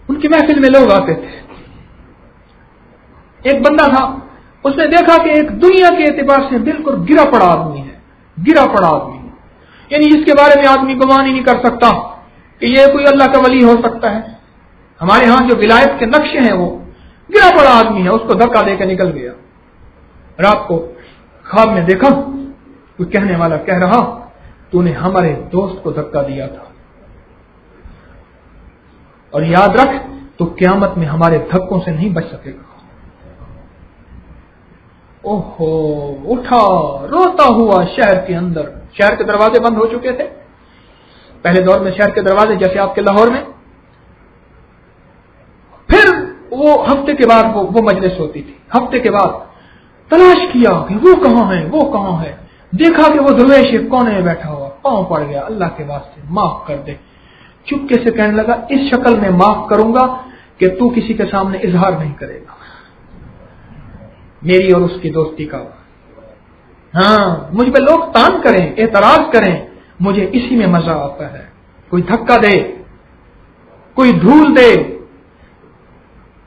ان کی محفل میں لوگ آتے تھے. ایک بندہ تھا, اس نے دیکھا کہ ایک دنیا کے اعتبار سے بالکل گرا پڑا آدمی ہے, گرا پڑا آدمی, یعنی جس کے بارے میں آدمی گمان ہی نہیں کر سکتا کہ یہ کوئی اللہ کا ولی ہو سکتا ہے. ہمارے ہاں جو ولایت کے نقشے ہیں وہ گرا پڑا آدمی ہے, اس کو دھکا دے کے نکل گیا. رات کو خواب میں دیکھا کوئی کہنے والا کہہ رہا تو نے ہمارے دوست کو دھکا دیا تھا, اور یاد رکھ تو قیامت میں ہمارے دھکوں سے نہیں بچ سکے گا. اوہو, اٹھا روتا ہوا شہر کے اندر. شہر کے دروازے بند ہو چکے تھے پہلے دور میں, شہر کے دروازے جیسے آپ کے لاہور میں. پھر وہ ہفتے کے بعد وہ مجلس ہوتی تھی. ہفتے کے بعد تلاش کیا کہ وہ کہاں ہے, وہ کہاں ہے. دیکھا کہ وہ درویش ایک کونے میں بیٹھا ہوا, پاؤں پڑ گیا, اللہ کے واسطے معاف کر دے. چپکے سے کہنے لگا اس شکل میں معاف کروں گا کہ تو کسی کے سامنے اظہار نہیں کرے گا میری اور اس کی دوستی کا. ہاں, مجھ پہ لوگ تان کریں, اعتراض کریں, مجھے اسی میں مزہ آتا ہے. کوئی دھکا دے, کوئی دھول دے,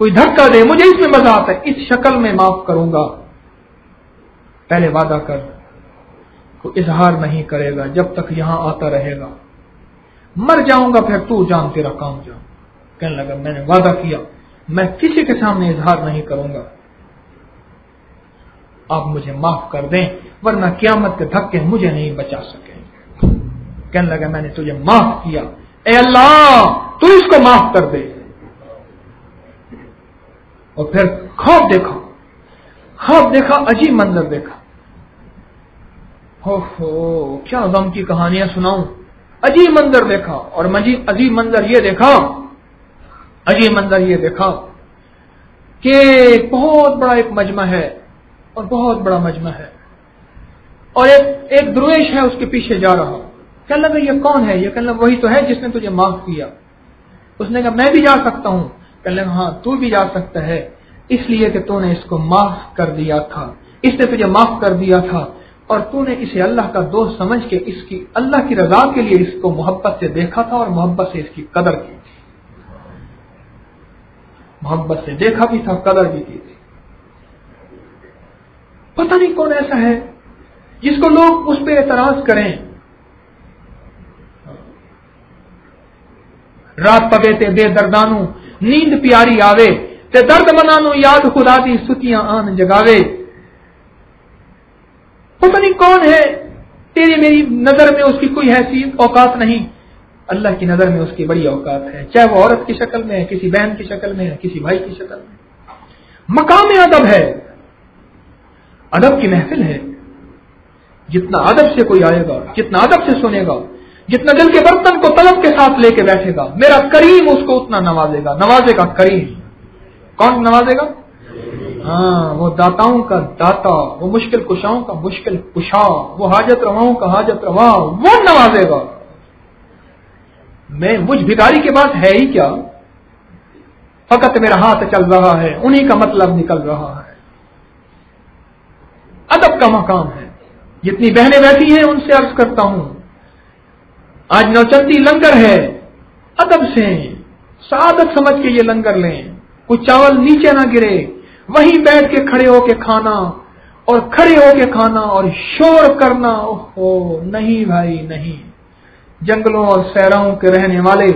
کوئی دھکا دے, مجھے اس میں مزہ آتا ہے. اس شکل میں معاف کروں گا. پہلے وعدہ کر کوئی اظہار نہیں کرے گا جب تک یہاں آتا رہے گا. مر جاؤں گا پھر تو جان, تیرا کام جان. کہنے لگا میں نے وعدہ کیا میں کسی کے سامنے اظہار نہیں کروں گا, آپ مجھے معاف کر دیں ورنہ قیامت کے دھکے مجھے نہیں بچا سکیں. کہنے لگا میں نے تجھے معاف کیا, اے اللہ تو اس کو معاف کر دے. اور پھر خواب دیکھا, خواب دیکھا, عجیب منظر دیکھا. ہو کیا غم کی کہانیاں سناؤں. عجیب منظر دیکھا, اور عجیب منظر یہ دیکھا, عجیب منظر یہ دیکھا کہ بہت بڑا ایک مجمع ہے, اور بہت بڑا مجمع ہے, اور ایک درویش ہے اس کے پیچھے جا رہا. کہنے لگا یہ کون ہے؟ یہ کہنے لگا وہی تو ہے جس نے تجھے معاف کیا. اس نے کہا میں بھی جا سکتا ہوں. کہنے لگا ہاں تو بھی جا سکتا ہے, اس لیے کہ تو نے اس کو معاف کر دیا تھا, اس نے تجھے معاف کر دیا تھا, اور تو نے اسے اللہ کا دوست سمجھ کے اس کی اللہ کی رضا کے لیے اس کو محبت سے دیکھا تھا, اور محبت سے اس کی قدر کی تھی. محبت سے دیکھا بھی تھا, قدر بھی کی تھی. پتہ نہیں کون ایسا ہے جس کو لوگ اس پہ اعتراض کریں. رات پگے تے بے دردانو نیند پیاری آوے, تے درد منانو یاد خدا دی ستیاں آن جگاوے. پتہ نہیں کون ہے, تیری میری نظر میں اس کی کوئی حیثیت اوقات نہیں, اللہ کی نظر میں اس کی بڑی اوقات ہے. چاہے وہ عورت کی شکل میں ہے, کسی بہن کی شکل میں ہے, کسی بھائی کی شکل میں. مقام ادب ہے, ادب کی محفل ہے. جتنا ادب سے کوئی آئے گا, جتنا ادب سے سنے گا, جتنا دل کے برتن کو طلب کے ساتھ لے کے بیٹھے گا, میرا کریم اس کو اتنا نوازے گا. نوازے گا کریم. کون نوازے گا؟ ہاں, وہ داتاؤں کا داتا, وہ مشکل کشاؤں کا مشکل کشا, وہ حاجت رواؤں کا حاجت روا, وہ نوازے گا. میں مجھ بھکاری کے پاس ہے ہی کیا, فقط میرا ہاتھ چل رہا ہے, انہی کا مطلب نکل رہا ہے. ادب کا مقام ہے. جتنی بہنیں بیٹھی ہیں ان سے عرض کرتا ہوں, آج نوچندی لنگر ہے, ادب سے سعادت سمجھ کے یہ لنگر لیں. کوئی چاول نیچے نہ گرے, وہیں بیٹھ کے کھڑے ہو کے کھانا, اور کھڑے ہو کے کھانا اور شور کرنا. اوہو نہیں بھائی نہیں. جنگلوں اور صحراؤں کے رہنے والے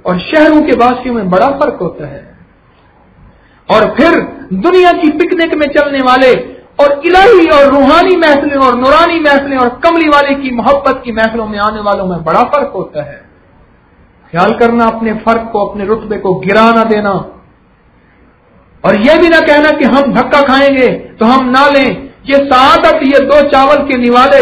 اور شہروں کے باسیوں میں بڑا فرق ہوتا ہے. اور پھر دنیا کی پکنک میں چلنے والے اور الہی اور روحانی محفلیں اور نورانی محفلیں اور کملی والے کی محبت کی محفلوں میں آنے والوں میں بڑا فرق ہوتا ہے. خیال کرنا اپنے فرق کو, اپنے رتبے کو گرا نہ دینا. اور یہ بھی نہ کہنا کہ ہم دھکا کھائیں گے تو ہم نہ لیں. یہ سعادت, یہ دو چاول کے نوالے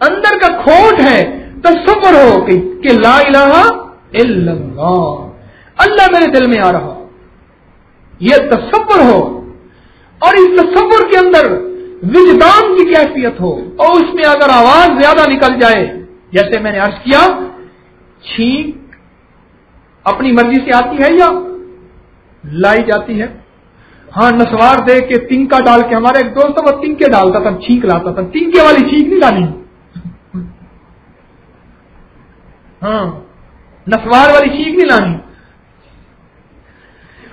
اندر کا کھوٹ ہے، تصور ہو کہ لا الہ الا اللہ، اللہ میرے دل میں آ رہا، یہ تصور ہو، اور اس تصور کے اندر وجدان کی کیفیت ہو، اور اس میں اگر آواز زیادہ نکل جائے، جیسے میں نے عرض کیا، چھینک اپنی مرضی سے آتی ہے یا لائی جاتی ہے؟ ہاں، نسوار دے کے تنکا ڈال کے، ہمارا ایک دوست وہ تنکے ڈالتا تھا، چھینک لاتا تھا، تنکے والی چھینک نہیں لانی، ہاں نسوار والی چھینک نہیں لانی۔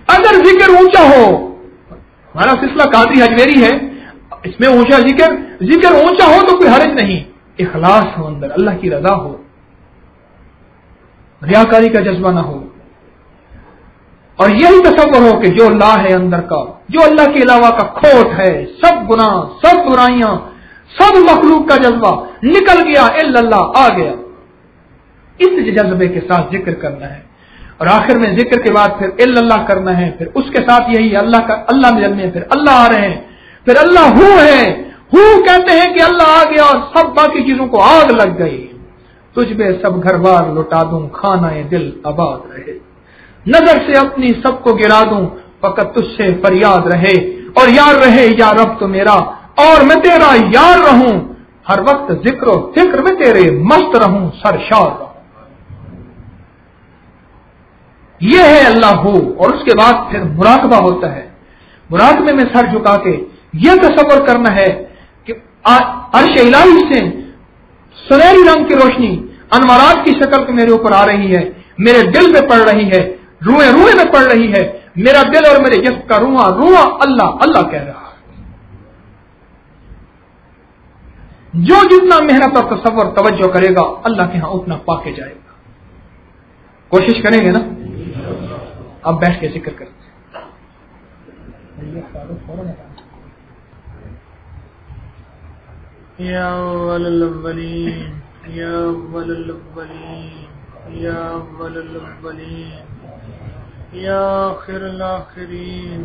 اگر ذکر اونچا ہو، ہمارا سلسلہ قادری حجویری ہے، اس میں اونچا ذکر اونچا ہو تو کوئی حرج نہیں، اخلاص ہو، اندر اللہ کی رضا ہو، ریاکاری کا جذبہ نہ ہو، اور یہی تصور ہو کہ جو اللہ ہے اندر کا، جو اللہ کے علاوہ کا کھوٹ ہے، سب گناہ، سب برائیاں، سب مخلوق کا جذبہ نکل گیا، الا اللہ آ گیا، اس جذبے کے ساتھ ذکر کرنا ہے، اور آخر میں ذکر کے بعد پھر الا اللہ کرنا ہے، پھر اس کے ساتھ یہی اللہ میں پھر اللہ آ رہے ہیں، پھر اللہ ہو ہے، ہو کہتے ہیں کہ اللہ آ گیا اور سب باقی چیزوں کو آگ لگ گئی، تجھ پہ سب گھر بار لوٹا دوں، کھانا دل آباد رہے، نظر سے اپنی سب کو گرا دوں، فقط تجھ سے فریاد رہے، اور یار رہے یا رب تو میرا، اور میں تیرا یار رہوں، ہر وقت ذکر و فکر میں تیرے مست رہوں، سرشار رہوں۔ یہ ہے اللہ ہو، اور اس کے بعد پھر مراقبہ ہوتا ہے، مراقبے میں سر جھکا کے یہ تصور کرنا ہے کہ عرش الہی سے سنہری رنگ کی روشنی انوارات کی شکل کے میرے اوپر آ رہی ہے، میرے دل میں پڑ رہی ہے، روئے میں پڑ رہی ہے، میرا دل اور میرے جسم کا روحاں اللہ اللہ کہہ رہا ہے۔ جو جتنا محنت اور تصور توجہ کرے گا اللہ کے ہاں اتنا پا کے جائے گا۔ کوشش کریں گے نا؟ اب بیٹھ کے ذکر کرتے ہیں۔ یا اول الاولین، یا اول الاولین، یا اول الاولین، یا آخر الاخرین،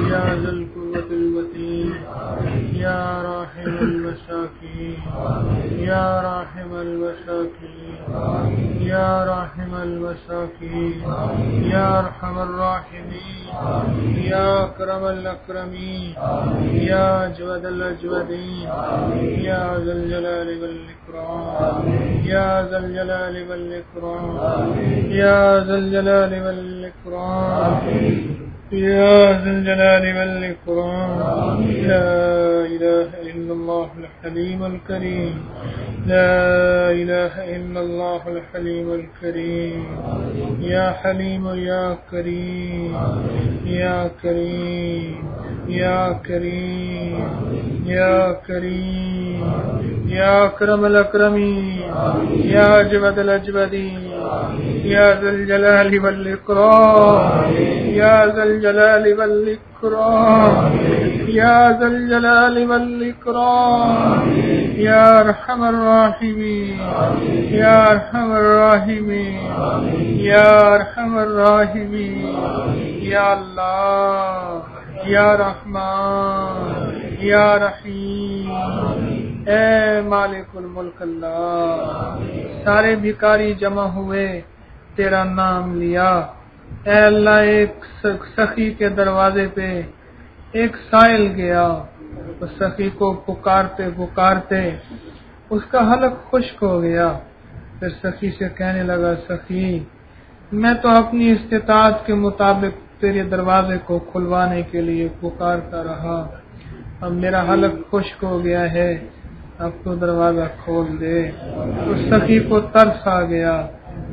یا ذی القوة المتین، یا راحم المساکین، یا راحم المساکین، یا راحم المساکین، یا ارحم الراحمین، یا اکرم الاکرمین، یا اجود الاجودین، یا ذی الجلال والاکرام، یا ذی الجلال والاکرام، یا ذی الجلال والاکرام، یا ذی الجلال والاکرام، لا الہ الا اللہ الحلیم الکریم، لا الہ الا اللہ الحلیم الکریم، یا حلیم یا کریم، یا کریم، یا کریم، یا کریم، یا اکرم الاکرمین، یا اجود الاجودین، یا ذی الجلال والاکرام، یا ذی الجلال والاکرام، یا ذی الجلال والاکرام، یا ارحم الراحمین، یا ارحم الراحمین، یا ارحم الراحمین، یا اللہ، یا رحمان، یا رحیم، اے مالک الملک اللہ، سارے بھکاری جمع ہوئے، تیرا نام لیا، اے اللہ ایک سخی کے دروازے پہ ایک سائل گیا، اس سخی کو پکارتے پکارتے اس کا حلق خشک ہو گیا، پھر سخی سے کہنے لگا، سخی میں تو اپنی استطاعت کے مطابق تیرے دروازے کو کھلوانے کے لیے پکارتا رہا، اب میرا حلق خشک ہو گیا ہے، اب تو دروازہ کھول دے۔ اس سخی کو ترس آ گیا،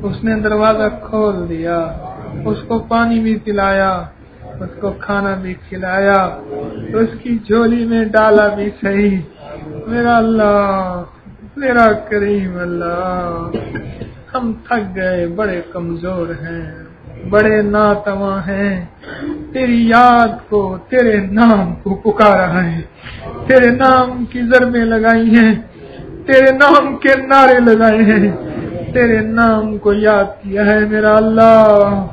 اس نے دروازہ کھول دیا، اس کو پانی بھی پلایا، اس کو کھانا بھی کھلایا، اس کی جھولی میں ڈالا بھی صحیح۔ میرا اللہ، میرا کریم اللہ، ہم تھک گئے، بڑے کمزور ہیں، بڑے ناتواں ہیں، تیری یاد کو، تیرے نام کو پکارا ہے، تیرے نام کی ضربیں لگائی ہیں، تیرے نام کے نعرے لگائے ہیں، تیرے نام کو یاد کیا ہے۔ میرا اللہ،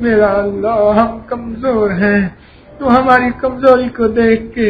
میرا اللہ، ہم کمزور ہیں، تو ہماری کمزوری کو دیکھ کے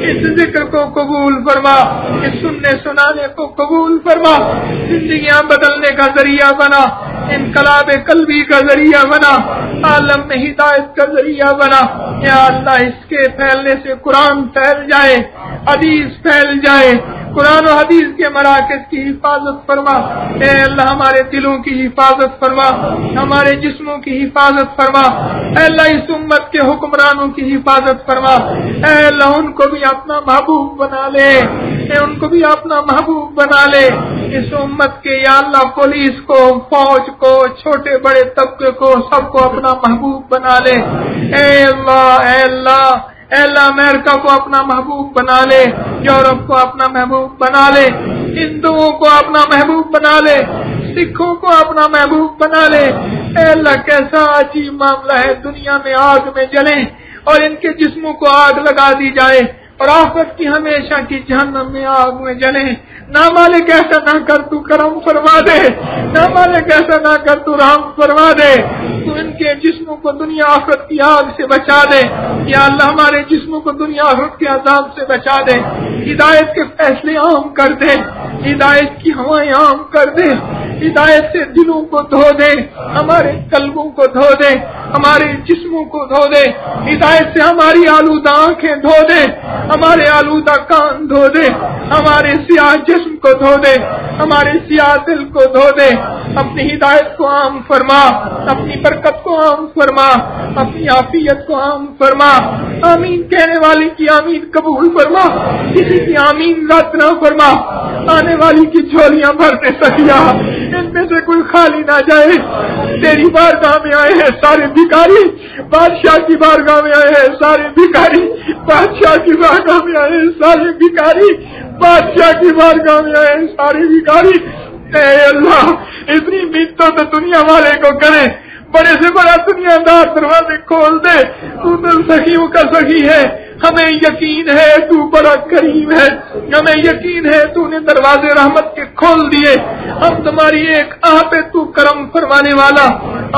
اس ذکر کو قبول فرما، اس سننے سنانے کو قبول فرما، زندگیاں بدلنے کا ذریعہ بنا، انقلاب قلبی کا ذریعہ بنا، عالم میں ہدایت کا ذریعہ بنا۔ یا اللہ اس کے پھیلنے سے قرآن پھیل جائے، حدیث پھیل جائے، قرآن و حدیث کے مراکز کی حفاظت فرما۔ اے اللہ ہمارے دلوں کی حفاظت فرما، ہمارے جسموں کی حفاظت فرما۔ اے اللہ اس امت کے حکمرانوں کی حفاظت فرما۔ اے اللہ ان کو بھی اپنا محبوب بنا لے، ان کو بھی اپنا محبوب بنا لے۔ اس امت کے یا اللہ پولیس کو، فوج کو، چھوٹے بڑے طبقے کو، سب کو اپنا محبوب بنا لے۔ اے اللہ، اے اللہ، اے اللہ امریکہ کو اپنا محبوب بنا لے، یورپ کو اپنا محبوب بنا لے، ہندوؤں کو اپنا محبوب بنا لے، سکھوں کو اپنا محبوب بنا لے۔ اے اللہ کیسا عجیب معاملہ ہے، دنیا میں آگ میں جلیں اور ان کے جسموں کو آگ لگا دی جائے اور آخرت کی ہمیشہ کی جہنم میں آگ میں جلیں۔ نہ مالک ایسا نہ کر، تو کرم فرما دے، نہ مالک ایسا نہ کر، تو رحم فرما دے، تو ان کے جسموں کو دنیا آخرت کی آگ سے بچا دے۔ یا اللہ ہمارے جسموں کو دنیا آخرت کے عذاب سے بچا دے، ہدایت کے فیصلے عام کر دے، ہدایت کی ہوائیں عام کر دے، ہدایت سے دلوں کو دھو دے، ہمارے قلبوں کو دھو دے، ہمارے جسموں کو دھو دے، ہدایت سے ہماری آلودہ آنکھیں دھو دے، ہمارے آلودہ کان دھو دے، ہمارے سیاہ جسم کو دھو دے، ہمارے سیاہ دل کو دھو دے۔ اپنی ہدایت کو عام فرما، اپنی برکت کو عام فرما، اپنی عافیت کو عام فرما۔ آمین کہنے والی کی آمین قبول فرما، کسی کی آمین رد نہ فرما۔ آنے والی کی جھولیاں بھرتے سکیا، ان میں سے کوئی خالی نہ جائے۔ تیری بارگاہ میں آئے ہیں سارے بھکاری، بادشاہ کی بارگاہ میں آئے ہیں سارے بھکاری، بادشاہ کی بارگاہ میں آئے ہیں سارے بھکاری، بادشاہ کی بارگاہ میں آئے ہیں سارے بھکاری۔ اے اللہ اتنی منتوں تو دنیا والے کو کرے، بڑے سے بڑا دنیا دار دروازے کھول دے، تو سخیوں کا سخی ہے۔ ہمیں یقین ہے تو بڑا کریم ہے، ہمیں یقین ہے تو نے دروازے رحمت کے کھول دیے۔ ہم تمہاری ایک آہ پہ تو کرم فرمانے والا،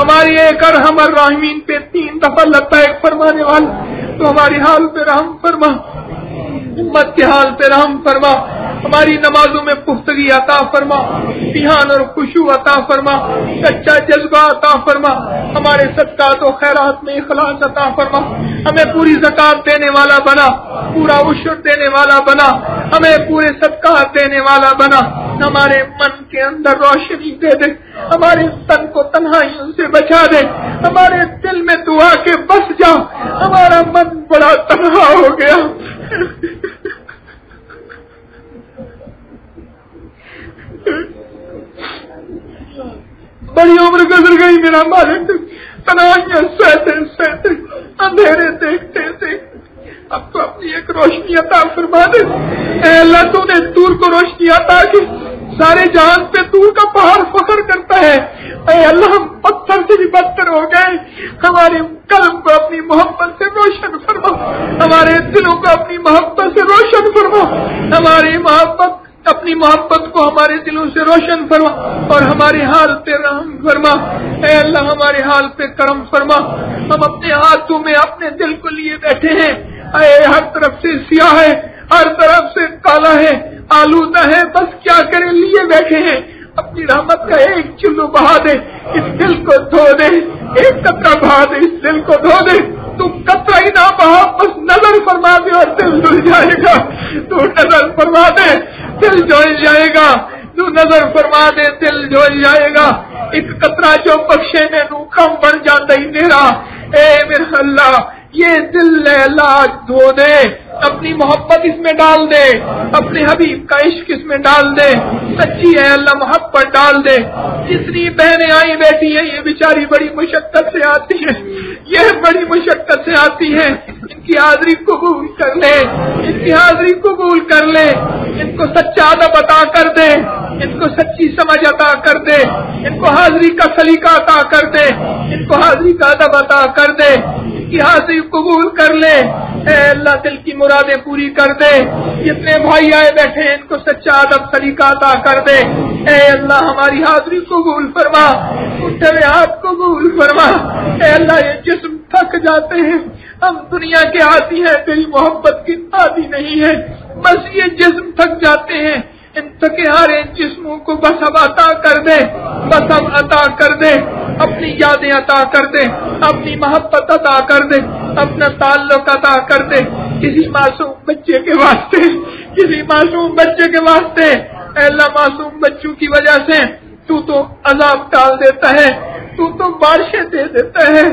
ہماری ایک ارحم الراحمین پہ 3 دفعہ لبیک فرمانے والا، تو ہماری حال پہ رحم فرما، امت کے حال پہ رحم فرما، ہماری نمازوں میں پختگی عطا فرما، دھیان اور خشوع عطا فرما، سچا جذبہ عطا فرما، ہمارے صدقات و خیرات میں اخلاص عطا فرما، ہمیں پوری زکات دینے والا بنا، پورا عشر دینے والا بنا، ہمیں پورے صدقات دینے والا بنا، ہمارے من کے اندر روشنی دے دے، ہمارے تن کو تنہائیوں سے بچا دے، ہمارے دل میں دعا کے بس جا، ہمارا من بڑا تنہا ہو گیا۔ بڑی عمر گزر گئی میرا مالک، تنہائیاں سہتے سہتے، اندھیرے دیکھتے دیکھتے، اب تو اپنی ایک روشنی عطا فرما دے۔ اے اللہ تو نے دور کو روشنی عطا کی، سارے جہان پہ دور کا پہاڑ فخر کرتا ہے۔ اے اللہ ہم پتھر سے بھی بدتر ہو گئے، ہمارے قلب کو اپنی محبت سے روشن فرما، ہمارے دلوں کو اپنی محبت سے روشن فرما، ہماری محبت اپنی محبت کو ہمارے دلوں سے روشن فرما اور ہمارے حال پہ رحم فرما۔ اے اللہ ہمارے حال پہ کرم فرما، ہم اپنے ہاتھوں میں اپنے دل کو لیے بیٹھے ہیں، اے ہر طرف سے سیاہ ہے، ہر طرف سے کالا ہے، آلودہ ہے، بس کیا کریں لیے بیٹھے ہیں۔ اپنی رحمت کا ایک چلو بہا دے، اس دل کو دھو دے، ایک قطرہ بہا دے، اس دل کو دھو دے۔ تو قطرہ ہی نہ بہا، بس نظر فرما دے اور دل دھل جائے گا۔ تو نظر فرما دے، دل جل جائے گا، تو نظر فرما دے، دل جل جائے گا۔ ایک قطرہ جو بخشے نے نو کم بن جاتا ہی میرا، اے میرا اللہ یہ دل علاج دھو دے، اپنی محبت اس میں ڈال دے، اپنے حبیب کا عشق اس میں ڈال دے، سچی ہے اللہ محبت ڈال دے۔ جتنی بہنیں آئی بیٹھی ہیں یہ بیچاری بڑی مشقت سے آتی ہیں، یہ بڑی مشقت سے آتی ہیں، ان کی حاضری قبول کر لے، ان کی حاضری قبول کر لے، ان کو سچا ادب عطا کر دے، ان کو سچی سمجھ عطا کر دے، ان کو حاضری کا سلیقہ عطا کر دے، ان کو حاضری کا ادب عطا کر دے، ان کی حاضری قبول کر لے۔ اے اللہ دل کی مرادیں پوری کر دے، جتنے بھائی آئے بیٹھے ان کو سچا ادب سلیقہ عطا کر دے۔ اے اللہ ہماری حاضری قبول فرما، اٹھے ہوئے ہاتھ قبول فرما۔ اے اللہ یہ جسم تھک جاتے ہیں، ہم دنیا کے عادی ہیں، تیری محبت کی عادی نہیں ہے. بس یہ جسم تھک جاتے ہیں، ان تھکے ہارے جسموں کو بس اب عطا کر دے، بس اب عطا کر دے، اپنی یادیں عطا کر دے، اپنی محبت عطا کر دے، اپنا تعلق عطا کر دے کسی معصوم بچے کے واسطے، کسی معصوم بچے کے واسطے. اے اللہ معصوم بچوں کی وجہ سے تو عذاب ٹال دیتا ہے، تو بارشیں دے دیتا ہے،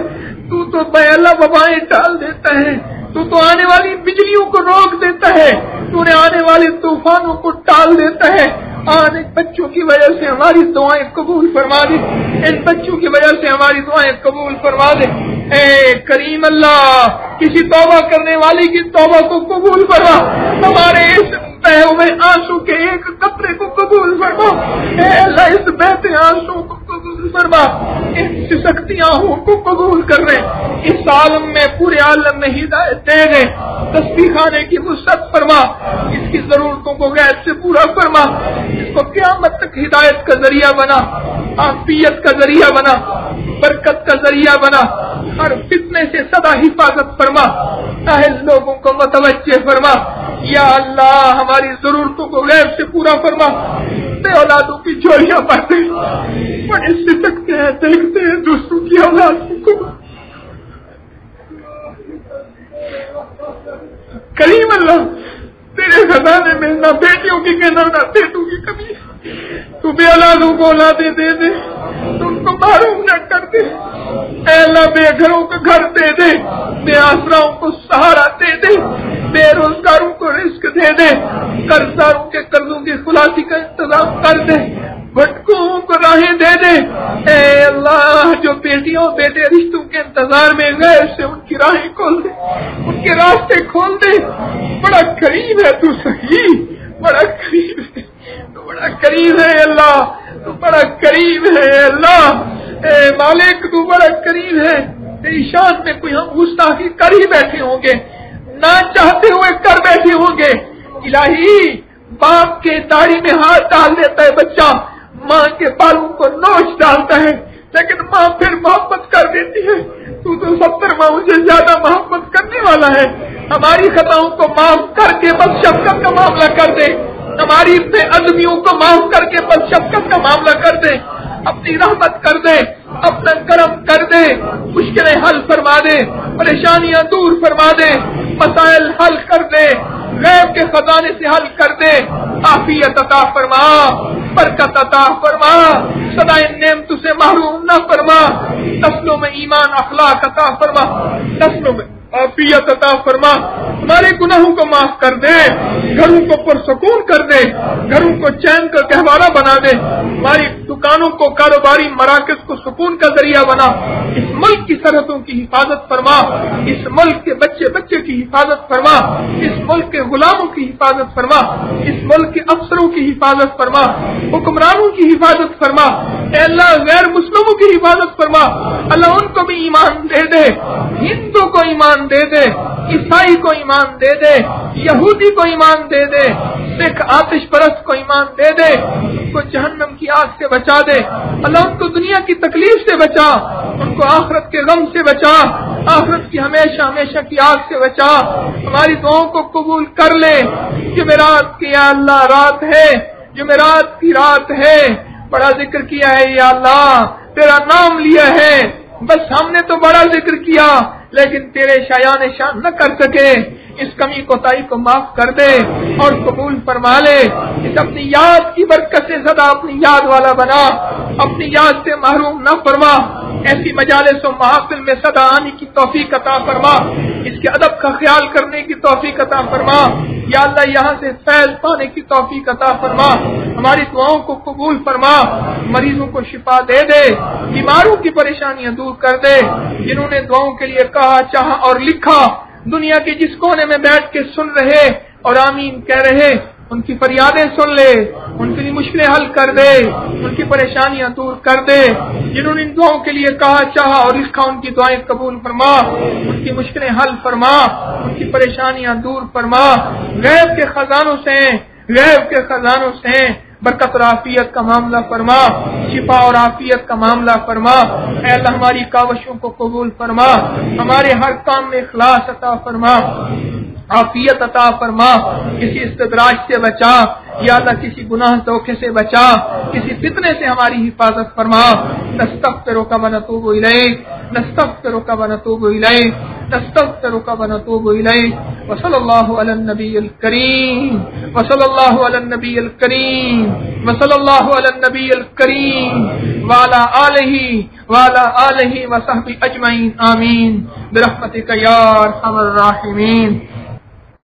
تو بے اللہ وبائیں ٹال دیتا ہے، تو آنے والی بجلیوں کو روک دیتا ہے، تو نے آنے والے طوفانوں کو ٹال دیتا ہے. آنے بچوں کی وجہ سے ہماری دعائیں قبول فرما دے، ان بچوں کی وجہ سے ہماری دعائیں قبول فرما دے. اے کریم اللہ، کسی توبہ کرنے والی کی توبہ کو قبول فرما، ہمارے اس بہے ہوئے آنسو کے ایک قطرے کو قبول فرما. اے اللہ اس بہتے آنسو کو قبول فرما، ان سسکتی آہوں کو قبول کر لے. اس عالم میں، پورے عالم میں ہدایت دے دے، تسبیح خانے کی وسعت فرما، اس کی ضرورتوں کو غیب سے پورا فرما، اس کو قیامت تک ہدایت کا ذریعہ بنا، عافیت کا ذریعہ بنا، برکت کا ذریعہ بنا، ہر فتنے سے سدا حفاظت فرما، اہل لوگوں کو متوجہ فرما. یا اللہ ہماری ضرورتوں کو غیب سے پورا فرما. بے اولادوں کی جوڑیاں بڑھتے بڑے سکتے ہیں، دیکھتے ہیں دوسروں کی اولادوں کو. کریم اللہ تیرے خزانے میں نہ بیٹیوں کی کہنا نہ بیٹوں کی کمی، تو بے اولادوں کو اولادیں دے دے، تم کو محروم نہ کر دے. اے اللہ بے گھروں کو گھر دے دے، بے آسراؤں کو سہارا دے دے، بے روزگاروں کو رزق دے دے، قرض داروں کے قرضوں کی خلاصی کا انتظام کر دے، بھٹکوں کو راہیں دے دے. اے اللہ جو بیٹیوں بیٹے رشتوں کے انتظار میں غیر سے ان کی راہیں کھول دے، ان کے راستے کھول دے. بڑا قریب ہے تو صحیح، بڑا قریب ہے، تو بڑا قریب ہے اللہ، تو بڑا قریب ہے اللہ. اے مالک تو بڑا قریب ہے. تیری شان میں کوئی ہم گستاخی کر ہی بیٹھے ہوں گے، نہ چاہتے ہوئے کر بیٹھے ہوں گے. الہی باپ کے داڑھی میں ہاتھ ڈال دیتا ہے بچہ، ماں کے بالوں کو نوچ ڈالتا ہے، لیکن ماں پھر محبت کر دیتی ہے. تو 70 ماں سے زیادہ محبت کرنے والا ہے. ہماری خطاؤں کو معاف کر کے بس شفقت کا معاملہ کر دے، ہماری بے ادبیوں کو معاف کر کے بس شفقت کا معاملہ کر دے، اپنی رحمت کر دے، اپنا کرم کر دے، مشکلیں حل فرما دے، پریشانیاں دور فرما دے، مسائل حل کر دے، غیب کے خزانے سے حل کر دے، عافیت عطا فرما، برکت عطا فرما، سدا ان نعمتوں سے محروم نہ فرما، نسلوں میں ایمان اخلاق عطا فرما، نسلوں میں عافیت عطا فرما، ہمارے گناہوں کو معاف کر دے، گھروں کو پرسکون کر دے، گھروں کو چین کا گہوارہ بنا دے، ہماری دکانوں کو کاروباری مراکز کو سکون کا ذریعہ بنا. اس ملک کی سرحدوں کی حفاظت فرما، اس ملک کے بچے بچے کی حفاظت فرما، اس ملک کے غلاموں کی حفاظت فرما، اس ملک کے افسروں کی حفاظت فرما، حکمرانوں کی حفاظت فرما. اے اللہ غیر مسلموں کی حفاظت فرما، اللہ ان کو بھی ایمان دے دے، ہندو کو ایمان دے دے، عیسائی کو ایمان دے دے، یہودی کو ایمان دے دے، سکھ آتش پرست کو ایمان دے دے، ان کو جہنم کی آگ سے بچا دے. اللہ ان کو دنیا کی تکلیف سے بچا، ان کو آخرت کے غم سے بچا، آخرت کی ہمیشہ ہمیشہ کی آگ سے بچا. ہماری دعاؤں کو قبول کر لے. جمعرات کی یا اللہ رات ہے، جمعرات کی رات ہے، بڑا ذکر کیا ہے یا اللہ، تیرا نام لیا ہے، بس ہم نے تو بڑا ذکر کیا لیکن تیرے شایان شان نہ کر سکے. اس کمی کوتاہی کو معاف کر دے اور قبول فرما لے. اس اپنی یاد کی برکت سے سدا اپنی یاد والا بنا، اپنی یاد سے محروم نہ فرما. ایسی مجالس و محافل میں سدا آنے کی توفیق عطا فرما، اس کے ادب کا خیال کرنے کی توفیق عطا فرما. یا اللہ یہاں سے فیض پانے کی توفیق عطا فرما، ہماری دعاؤں کو قبول فرما، مریضوں کو شفا دے دے، بیماروں کی پریشانیاں دور کر دے. جنہوں نے دعاؤں کے لیے کہا چاہا اور لکھا، دنیا کے جس کونے میں بیٹھ کے سن رہے اور آمین کہہ رہے، ان کی فریادیں سن لے، ان کی مشکلیں حل کر دے، ان کی پریشانیاں دور کر دے. جنہوں نے ان دعاؤں کے لیے کہا چاہا اور لکھا، ان کی دعائیں قبول فرما، ان کی مشکلیں حل فرما، ان کی پریشانیاں دور فرما. غیب کے خزانوں سے برکت اور عافیت کا معاملہ فرما، شفا اور عافیت کا معاملہ فرما۔ اے اللہ ہماری کاوشوں کو قبول فرما، ہمارے ہر کام میں اخلاص عطا فرما، عافیت عطا فرما، کسی استدراج سے بچا یا اللہ، کسی گناہ دھوکے سے بچا، کسی فتنے سے ہماری حفاظت فرما۔ نستغفرک و نتوب الیک، نستغفرک و نتوب الیک، نستغفرک و نتوب الیک۔ وصلی اللہ علی النبی الکریم، وصلی اللہ علی النبی الکریم، وصلی اللہ علی النبی الکریم وعلی آلہ وصحبہ اجمعین، آمین برحمتک یا ارحم الراحمین۔